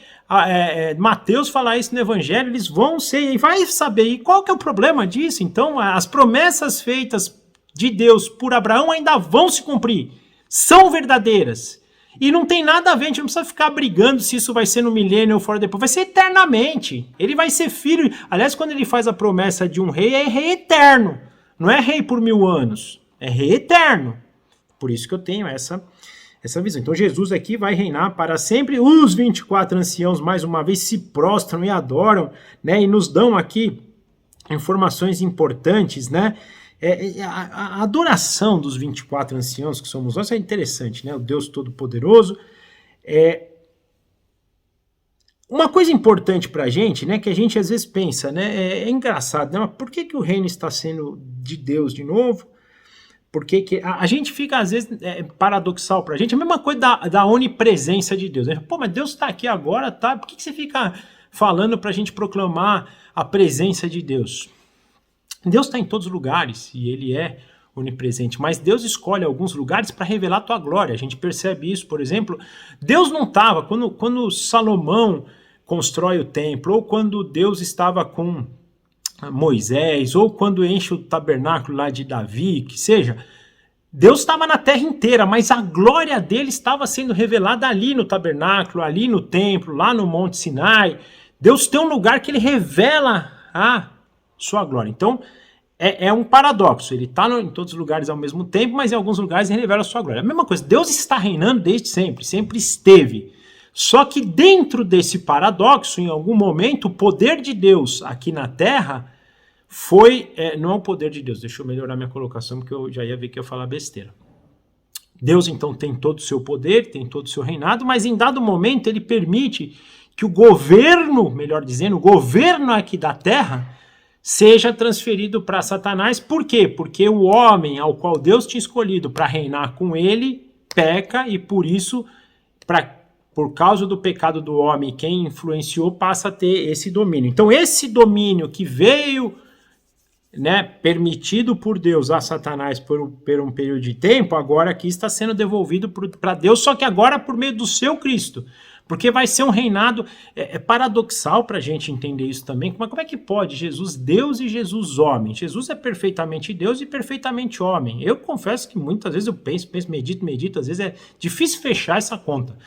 Mateus falar isso no Evangelho, eles vão ser, e vai saber. E qual que é o problema disso? Então, as promessas feitas de Deus por Abraão ainda vão se cumprir, são verdadeiras. E não tem nada a ver, a gente não precisa ficar brigando se isso vai ser no milênio ou fora depois, vai ser eternamente. Ele vai ser filho, aliás, quando ele faz a promessa de um rei, é rei eterno, não é rei por 1000 anos, é rei eterno. Por isso que eu tenho essa visão. Então Jesus aqui vai reinar para sempre. Os 24 anciãos, mais uma vez, se prostram e adoram, né, e nos dão aqui informações importantes, né? A adoração dos 24 anciãos que somos nós é interessante, né? O Deus Todo-Poderoso. Uma coisa importante para a gente, né, que a gente às vezes pensa, né, é engraçado, né? Mas por que o reino está sendo de Deus de novo? Porque a gente fica, às vezes, paradoxal para a gente, a mesma coisa da onipresença de Deus. Né? Pô, mas Deus está aqui agora, tá? Por que você fica falando para a gente proclamar a presença de Deus? Deus está em todos os lugares e ele é onipresente, mas Deus escolhe alguns lugares para revelar a tua glória. A gente percebe isso, por exemplo, Deus não estava, quando Salomão constrói o templo, ou quando Deus estava com Moisés, ou quando enche o tabernáculo lá de Davi, que seja, Deus estava na terra inteira, mas a glória dele estava sendo revelada ali no tabernáculo, ali no templo, lá no Monte Sinai. Deus tem um lugar que ele revela a sua glória. Então, é um paradoxo. Ele está em todos os lugares ao mesmo tempo, mas em alguns lugares ele revela a sua glória. A mesma coisa, Deus está reinando desde sempre, sempre esteve. Só que dentro desse paradoxo, em algum momento, o poder de Deus aqui na Terra foi... não é o poder de Deus, deixa eu melhorar minha colocação, porque eu já ia ver que eu ia falar besteira. Deus, então, tem todo o seu poder, tem todo o seu reinado, mas em dado momento ele permite que o governo, melhor dizendo, o governo aqui da Terra seja transferido para Satanás. Por quê? Porque o homem ao qual Deus tinha escolhido para reinar com ele peca e por isso, por causa do pecado do homem, quem influenciou passa a ter esse domínio. Então esse domínio que veio, né, permitido por Deus a Satanás por um período de tempo, agora aqui está sendo devolvido para Deus, só que agora por meio do seu Cristo. Porque vai ser um reinado, paradoxal para a gente entender isso também. Mas como é que pode Jesus Deus e Jesus homem? Jesus é perfeitamente Deus e perfeitamente homem. Eu confesso que muitas vezes eu penso, medito, às vezes é difícil fechar essa conta.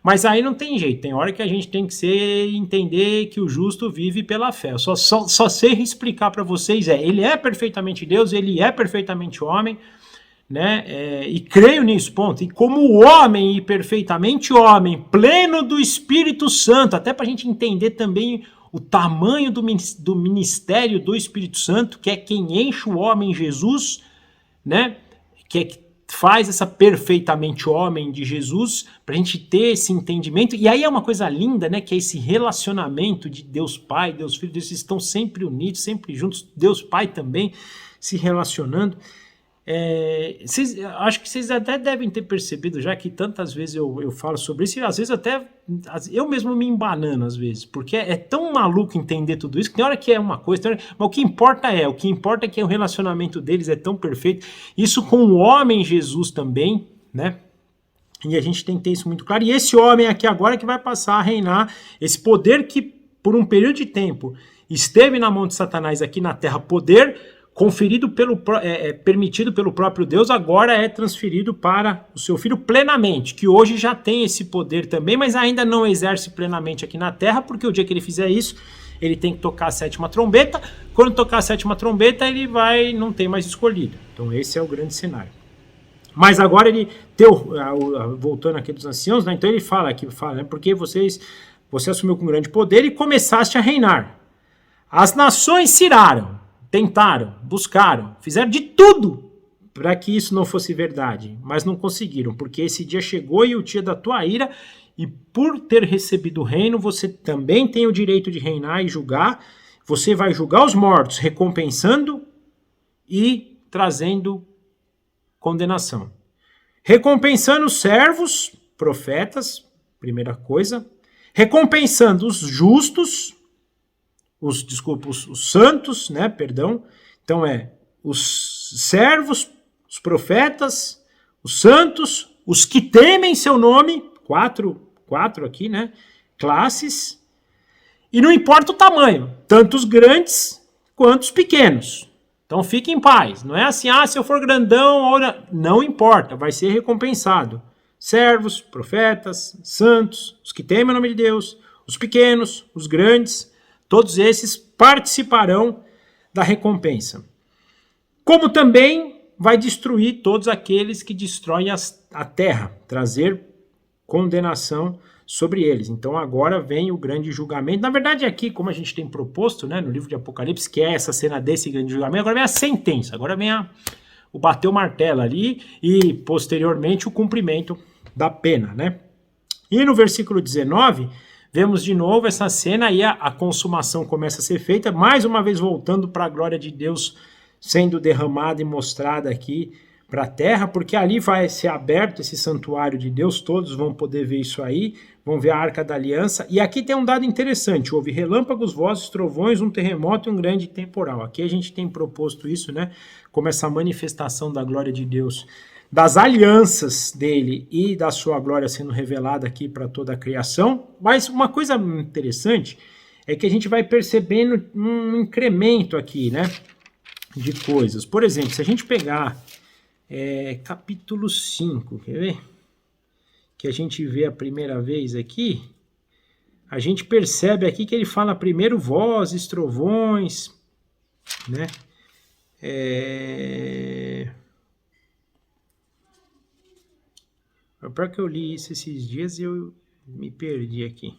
Mas aí não tem jeito, tem hora que a gente tem que entender que o justo vive pela fé. Eu só sei explicar para vocês, ele é perfeitamente Deus, ele é perfeitamente homem, né? E creio nisso, ponto. E como homem e perfeitamente homem, pleno do Espírito Santo, até para a gente entender também o tamanho do ministério do Espírito Santo, que é quem enche o homem Jesus, né? Que faz essa perfeitamente homem de Jesus, para a gente ter esse entendimento. E aí é uma coisa linda, né? Que é esse relacionamento de Deus Pai, Deus Filho, eles estão sempre unidos, sempre juntos, Deus Pai também se relacionando. Acho que vocês até devem ter percebido, já que tantas vezes eu falo sobre isso, e às vezes até eu mesmo me embanano às vezes, porque é tão maluco entender tudo isso, que tem hora que é uma coisa, mas o que importa é que o relacionamento deles é tão perfeito, isso com o homem Jesus também, né? E a gente tem que ter isso muito claro. E esse homem aqui agora que vai passar a reinar, esse poder que por um período de tempo esteve na mão de Satanás aqui na terra, poder conferido permitido pelo próprio Deus, agora é transferido para o seu filho plenamente, que hoje já tem esse poder também, mas ainda não exerce plenamente aqui na terra, porque o dia que ele fizer isso, ele tem que tocar a 7ª trombeta. Quando tocar a 7ª trombeta, ele não tem mais escolhido. Então esse é o grande cenário. Mas agora ele, voltando aqui dos anciãos, né, então ele fala aqui, né, porque você assumiu com grande poder e começaste a reinar. As nações se iraram, tentaram, buscaram, fizeram de tudo para que isso não fosse verdade, mas não conseguiram, porque esse dia chegou e o dia da tua ira, e por ter recebido o reino, você também tem o direito de reinar e julgar. Você vai julgar os mortos, recompensando e trazendo condenação. Recompensando os servos, profetas, primeira coisa. Recompensando os justos, os santos, né, perdão. Então os servos, os profetas, os santos, os que temem seu nome, quatro aqui, né, classes. E não importa o tamanho, tanto os grandes quanto os pequenos. Então fique em paz. Não é assim, se eu for grandão, não importa, vai ser recompensado. Servos, profetas, santos, os que temem o nome de Deus, os pequenos, os grandes, todos esses participarão da recompensa. Como também vai destruir todos aqueles que destroem a terra, trazer condenação sobre eles. Então agora vem o grande julgamento. Na verdade aqui, como a gente tem proposto, né, no livro de Apocalipse, que é essa cena desse grande julgamento, agora vem a sentença, agora vem o bater o martelo ali e posteriormente o cumprimento da pena, né? E no versículo 19, vemos de novo essa cena e a consumação começa a ser feita, mais uma vez voltando para a glória de Deus sendo derramada e mostrada aqui para a terra, porque ali vai ser aberto esse santuário de Deus, todos vão poder ver isso aí, vão ver a Arca da Aliança, e aqui tem um dado interessante, houve relâmpagos, vozes, trovões, um terremoto e um grande temporal. Aqui a gente tem proposto isso, né, como essa manifestação da glória de Deus, das alianças dele e da sua glória sendo revelada aqui para toda a criação. Mas uma coisa interessante é que a gente vai percebendo um incremento aqui, né, de coisas. Por exemplo, se a gente pegar capítulo 5, quer ver? Que a gente vê a primeira vez aqui, a gente percebe aqui que ele fala primeiro vozes, trovões, né? Pior que eu li isso esses dias e eu me perdi aqui.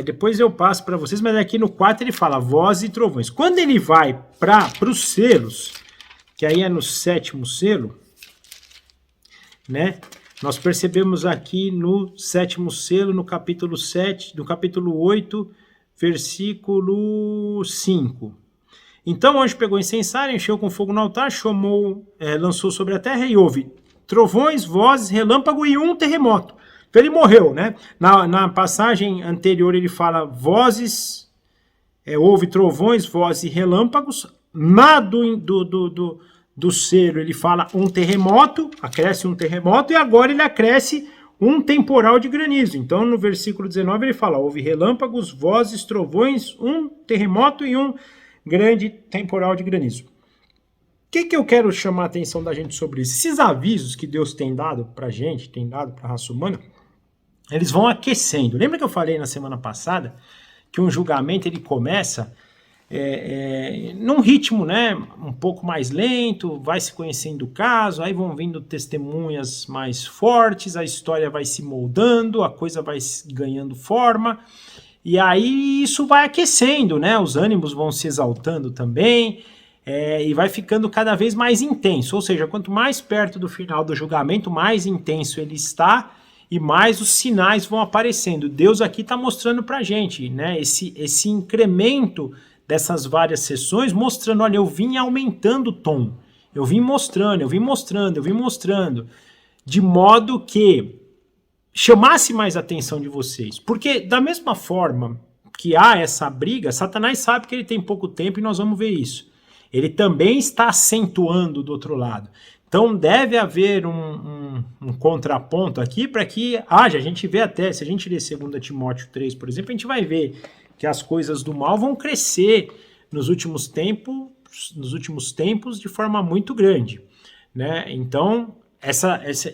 Depois eu passo para vocês, mas aqui no 4 ele fala vozes e trovões. Quando ele vai para os selos, que aí é no 7º selo, né? Nós percebemos aqui no 7º selo, no capítulo 7, do capítulo 8, versículo 5. Então o anjo pegou incensário, encheu com fogo no altar, lançou sobre a terra e houve trovões, vozes, relâmpago e um terremoto. Então ele morreu, né? Na passagem anterior ele fala vozes, houve trovões, vozes e relâmpagos. Do selo ele fala um terremoto, acresce um terremoto, e agora ele acresce um temporal de granizo. Então no versículo 19 ele fala, houve relâmpagos, vozes, trovões, um terremoto e um grande temporal de granizo. O que eu quero chamar a atenção da gente sobre isso? Esses avisos que Deus tem dado para a gente, tem dado para a raça humana, eles vão aquecendo. Lembra que eu falei na semana passada que um julgamento ele começa num ritmo, né, um pouco mais lento, vai se conhecendo o caso, aí vão vindo testemunhas mais fortes, a história vai se moldando, a coisa vai ganhando forma, e aí isso vai aquecendo, né, os ânimos vão se exaltando também, e vai ficando cada vez mais intenso, ou seja, quanto mais perto do final do julgamento, mais intenso ele está, e mais os sinais vão aparecendo. Deus aqui está mostrando para a gente, né, esse incremento dessas várias sessões, mostrando, olha, eu vim aumentando o tom, eu vim mostrando, de modo que chamasse mais a atenção de vocês. Porque da mesma forma que há essa briga, Satanás sabe que ele tem pouco tempo e nós vamos ver isso. ele também está acentuando do outro lado. Então deve haver um contraponto aqui para que haja, a gente vê até, se a gente ler 2 Timóteo 3, por exemplo, a gente vai ver que as coisas do mal vão crescer nos últimos tempos de forma muito grande, né? Então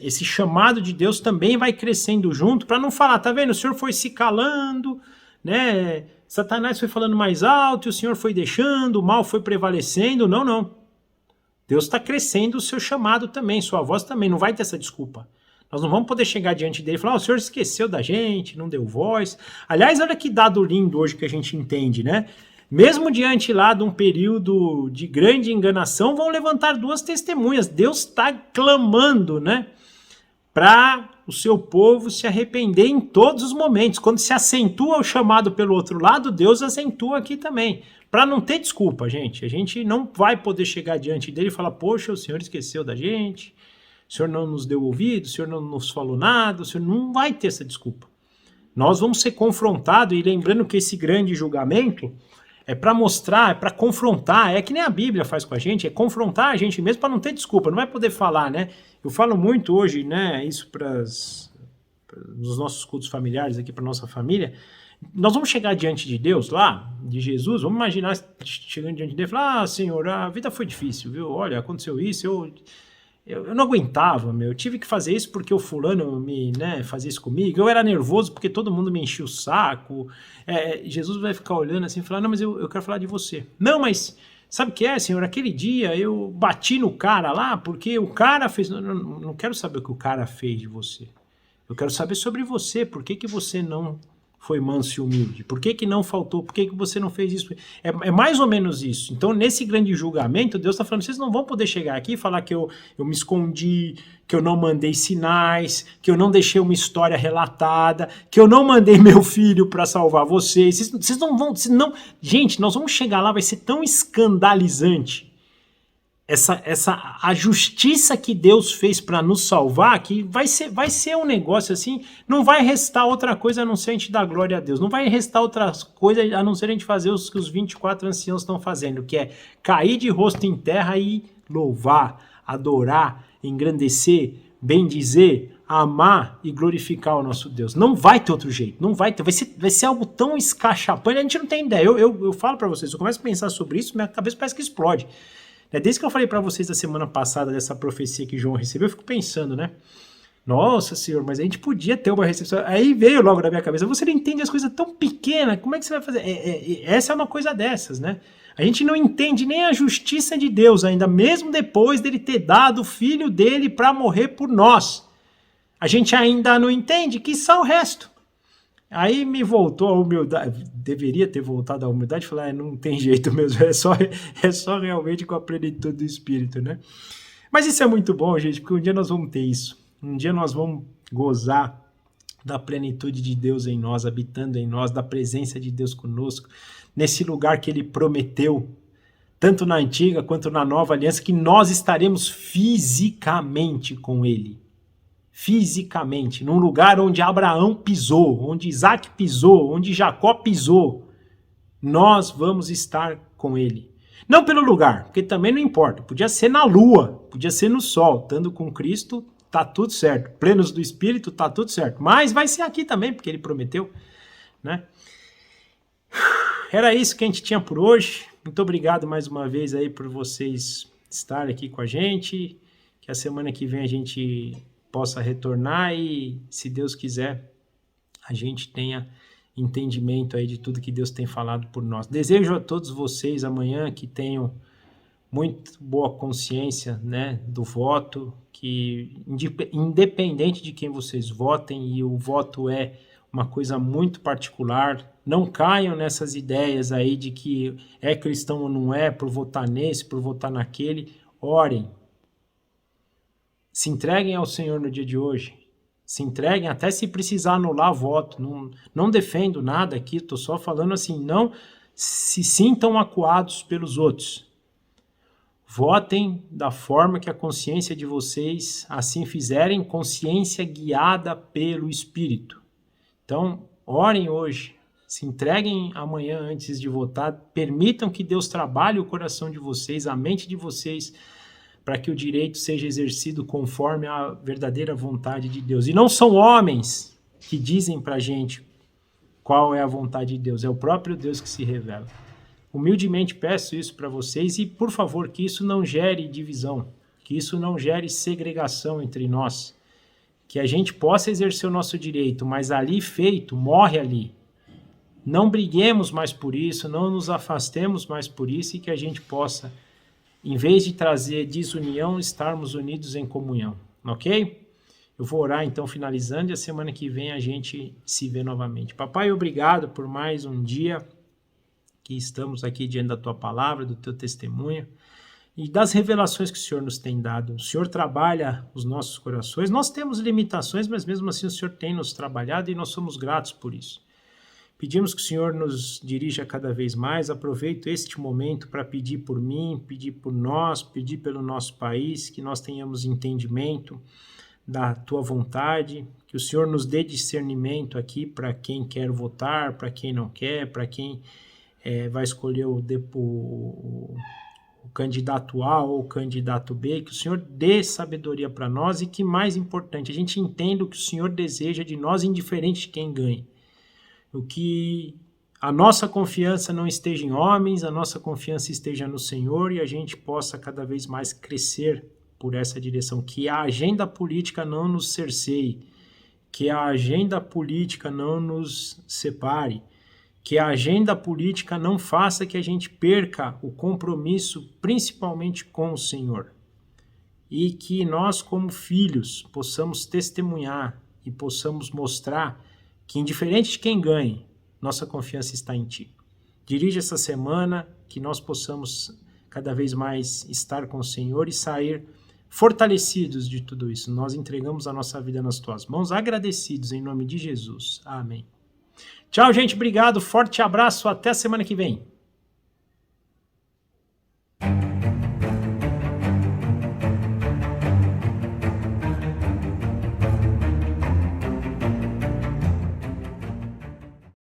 esse chamado de Deus também vai crescendo junto, para não falar, tá vendo, o Senhor foi se calando, né? Satanás foi falando mais alto e o Senhor foi deixando, o mal foi prevalecendo. Não. Deus está crescendo o seu chamado também, sua voz também, não vai ter essa desculpa. Nós não vamos poder chegar diante dele e falar, o Senhor esqueceu da gente, não deu voz. Aliás, olha que dado lindo hoje que a gente entende, né? Mesmo diante lá de um período de grande enganação, vão levantar 2 testemunhas. Deus está clamando, né? Para o seu povo se arrepender em todos os momentos. Quando se acentua o chamado pelo outro lado, Deus acentua aqui também. Para não ter desculpa, gente. A gente não vai poder chegar diante dele e falar, poxa, o Senhor esqueceu da gente, o Senhor não nos deu ouvido, o Senhor não nos falou nada, o Senhor não vai ter essa desculpa. Nós vamos ser confrontados, e lembrando que esse grande julgamento é para mostrar, é para confrontar, é que nem a Bíblia faz com a gente, é confrontar a gente mesmo para não ter desculpa, não vai poder falar, né? Eu falo muito hoje, né, isso nos nossos cultos familiares aqui, para nossa família. Nós vamos chegar diante de Deus lá, de Jesus, vamos imaginar chegando diante dele e falar, Senhor, a vida foi difícil, viu? Olha, aconteceu isso, eu não aguentava, eu tive que fazer isso porque o fulano fazia isso comigo, eu era nervoso porque todo mundo me enchia o saco. Jesus vai ficar olhando assim e falar, não, mas eu quero falar de você. Não, mas sabe o que é, Senhor? Aquele dia eu bati no cara lá porque o cara fez... Não quero saber o que o cara fez de você. Eu quero saber sobre você, por que você não foi manso e humilde? Por que não faltou? Por que você não fez isso? É mais ou menos isso. Então, nesse grande julgamento, Deus está falando, vocês não vão poder chegar aqui e falar que eu me escondi, que eu não mandei sinais, que eu não deixei uma história relatada, que eu não mandei meu filho para salvar vocês. Vocês não vão... Gente, nós vamos chegar lá, vai ser tão escandalizante a justiça que Deus fez para nos salvar, que vai ser um negócio assim, não vai restar outra coisa a não ser a gente dar glória a Deus, não vai restar outra coisa a não ser a gente fazer o que os 24 anciãos estão fazendo, que é cair de rosto em terra e louvar, adorar, engrandecer, bendizer, amar e glorificar o nosso Deus. Não vai ter outro jeito, não vai ter, vai ser algo tão escachapante, a gente não tem ideia. Eu falo para vocês, eu começo a pensar sobre isso, minha cabeça parece que explode. Desde que eu falei para vocês da semana passada dessa profecia que João recebeu, eu fico pensando, né? Nossa, Senhor, mas a gente podia ter uma recepção. Aí veio logo na minha cabeça, você não entende as coisas tão pequenas, como é que você vai fazer? Essa é uma coisa dessas, né? A gente não entende nem a justiça de Deus ainda, mesmo depois dele ter dado o filho dele para morrer por nós. A gente ainda não entende, que só o resto. Aí me voltou a humildade, deveria ter voltado a humildade, e falar, não tem jeito mesmo, é só realmente com a plenitude do Espírito, né? Mas isso é muito bom, gente, porque um dia nós vamos ter isso, um dia nós vamos gozar da plenitude de Deus em nós, habitando em nós, da presença de Deus conosco, nesse lugar que Ele prometeu, tanto na antiga quanto na nova aliança, que nós estaremos fisicamente com Ele. Fisicamente, num lugar onde Abraão pisou, onde Isaac pisou, onde Jacó pisou, nós vamos estar com ele. Não pelo lugar, porque também não importa, podia ser na lua, podia ser no sol, estando com Cristo, tá tudo certo, plenos do Espírito, tá tudo certo, mas vai ser aqui também, porque ele prometeu, né? Era isso que a gente tinha por hoje, muito obrigado mais uma vez aí por vocês estarem aqui com a gente, que a semana que vem a gente possa retornar e, se Deus quiser, a gente tenha entendimento aí de tudo que Deus tem falado por nós. Desejo a todos vocês amanhã que tenham muito boa consciência, né, do voto, que independente de quem vocês votem, e o voto é uma coisa muito particular, não caiam nessas ideias aí de que é cristão ou não é, por votar nesse, por votar naquele. Orem. Se entreguem ao Senhor no dia de hoje. Se entreguem até se precisar anular voto. Não defendo nada aqui, estou só falando assim, não se sintam acuados pelos outros. Votem da forma que a consciência de vocês assim fizerem, consciência guiada pelo Espírito. Então, orem hoje, Se entreguem amanhã antes de votar, permitam que Deus trabalhe o coração de vocês, a mente de vocês, para que o direito seja exercido conforme a verdadeira vontade de Deus. E não são homens que dizem para a gente qual é a vontade de Deus, é o próprio Deus que se revela. Humildemente peço isso para vocês e, por favor, que isso não gere divisão, que isso não gere segregação entre nós, que a gente possa exercer o nosso direito, mas ali feito, morre ali. Não briguemos mais por isso, não nos afastemos mais por isso e que a gente possa, em vez de trazer desunião, estarmos unidos em comunhão, ok? Eu vou orar então, finalizando, e a semana que vem a gente se vê novamente. Papai, obrigado por mais um dia que estamos aqui diante da Tua palavra, do Teu testemunho e das revelações que o Senhor nos tem dado. O Senhor trabalha os nossos corações. Nós temos limitações, mas mesmo assim o Senhor tem nos trabalhado e nós somos gratos por isso. Pedimos que o Senhor nos dirija cada vez mais. Aproveito este momento para pedir por mim, pedir por nós, pedir pelo nosso país, que nós tenhamos entendimento da Tua vontade, que o Senhor nos dê discernimento aqui para quem quer votar, para quem não quer, para quem vai escolher o candidato A ou o candidato B, que o Senhor dê sabedoria para nós e que, mais importante, a gente entenda o que o Senhor deseja de nós, indiferente de quem ganhe. O que a nossa confiança não esteja em homens, a nossa confiança esteja no Senhor e a gente possa cada vez mais crescer por essa direção, que a agenda política não nos cerceie, que a agenda política não nos separe, que a agenda política não faça que a gente perca o compromisso, principalmente com o Senhor, e que nós, como filhos, possamos testemunhar e possamos mostrar que, indiferente de quem ganhe, nossa confiança está em Ti. Dirige essa semana, que nós possamos cada vez mais estar com o Senhor e sair fortalecidos de tudo isso. Nós entregamos a nossa vida nas Tuas mãos, agradecidos em nome de Jesus. Amém. Tchau, gente. Obrigado. Forte abraço. Até a semana que vem.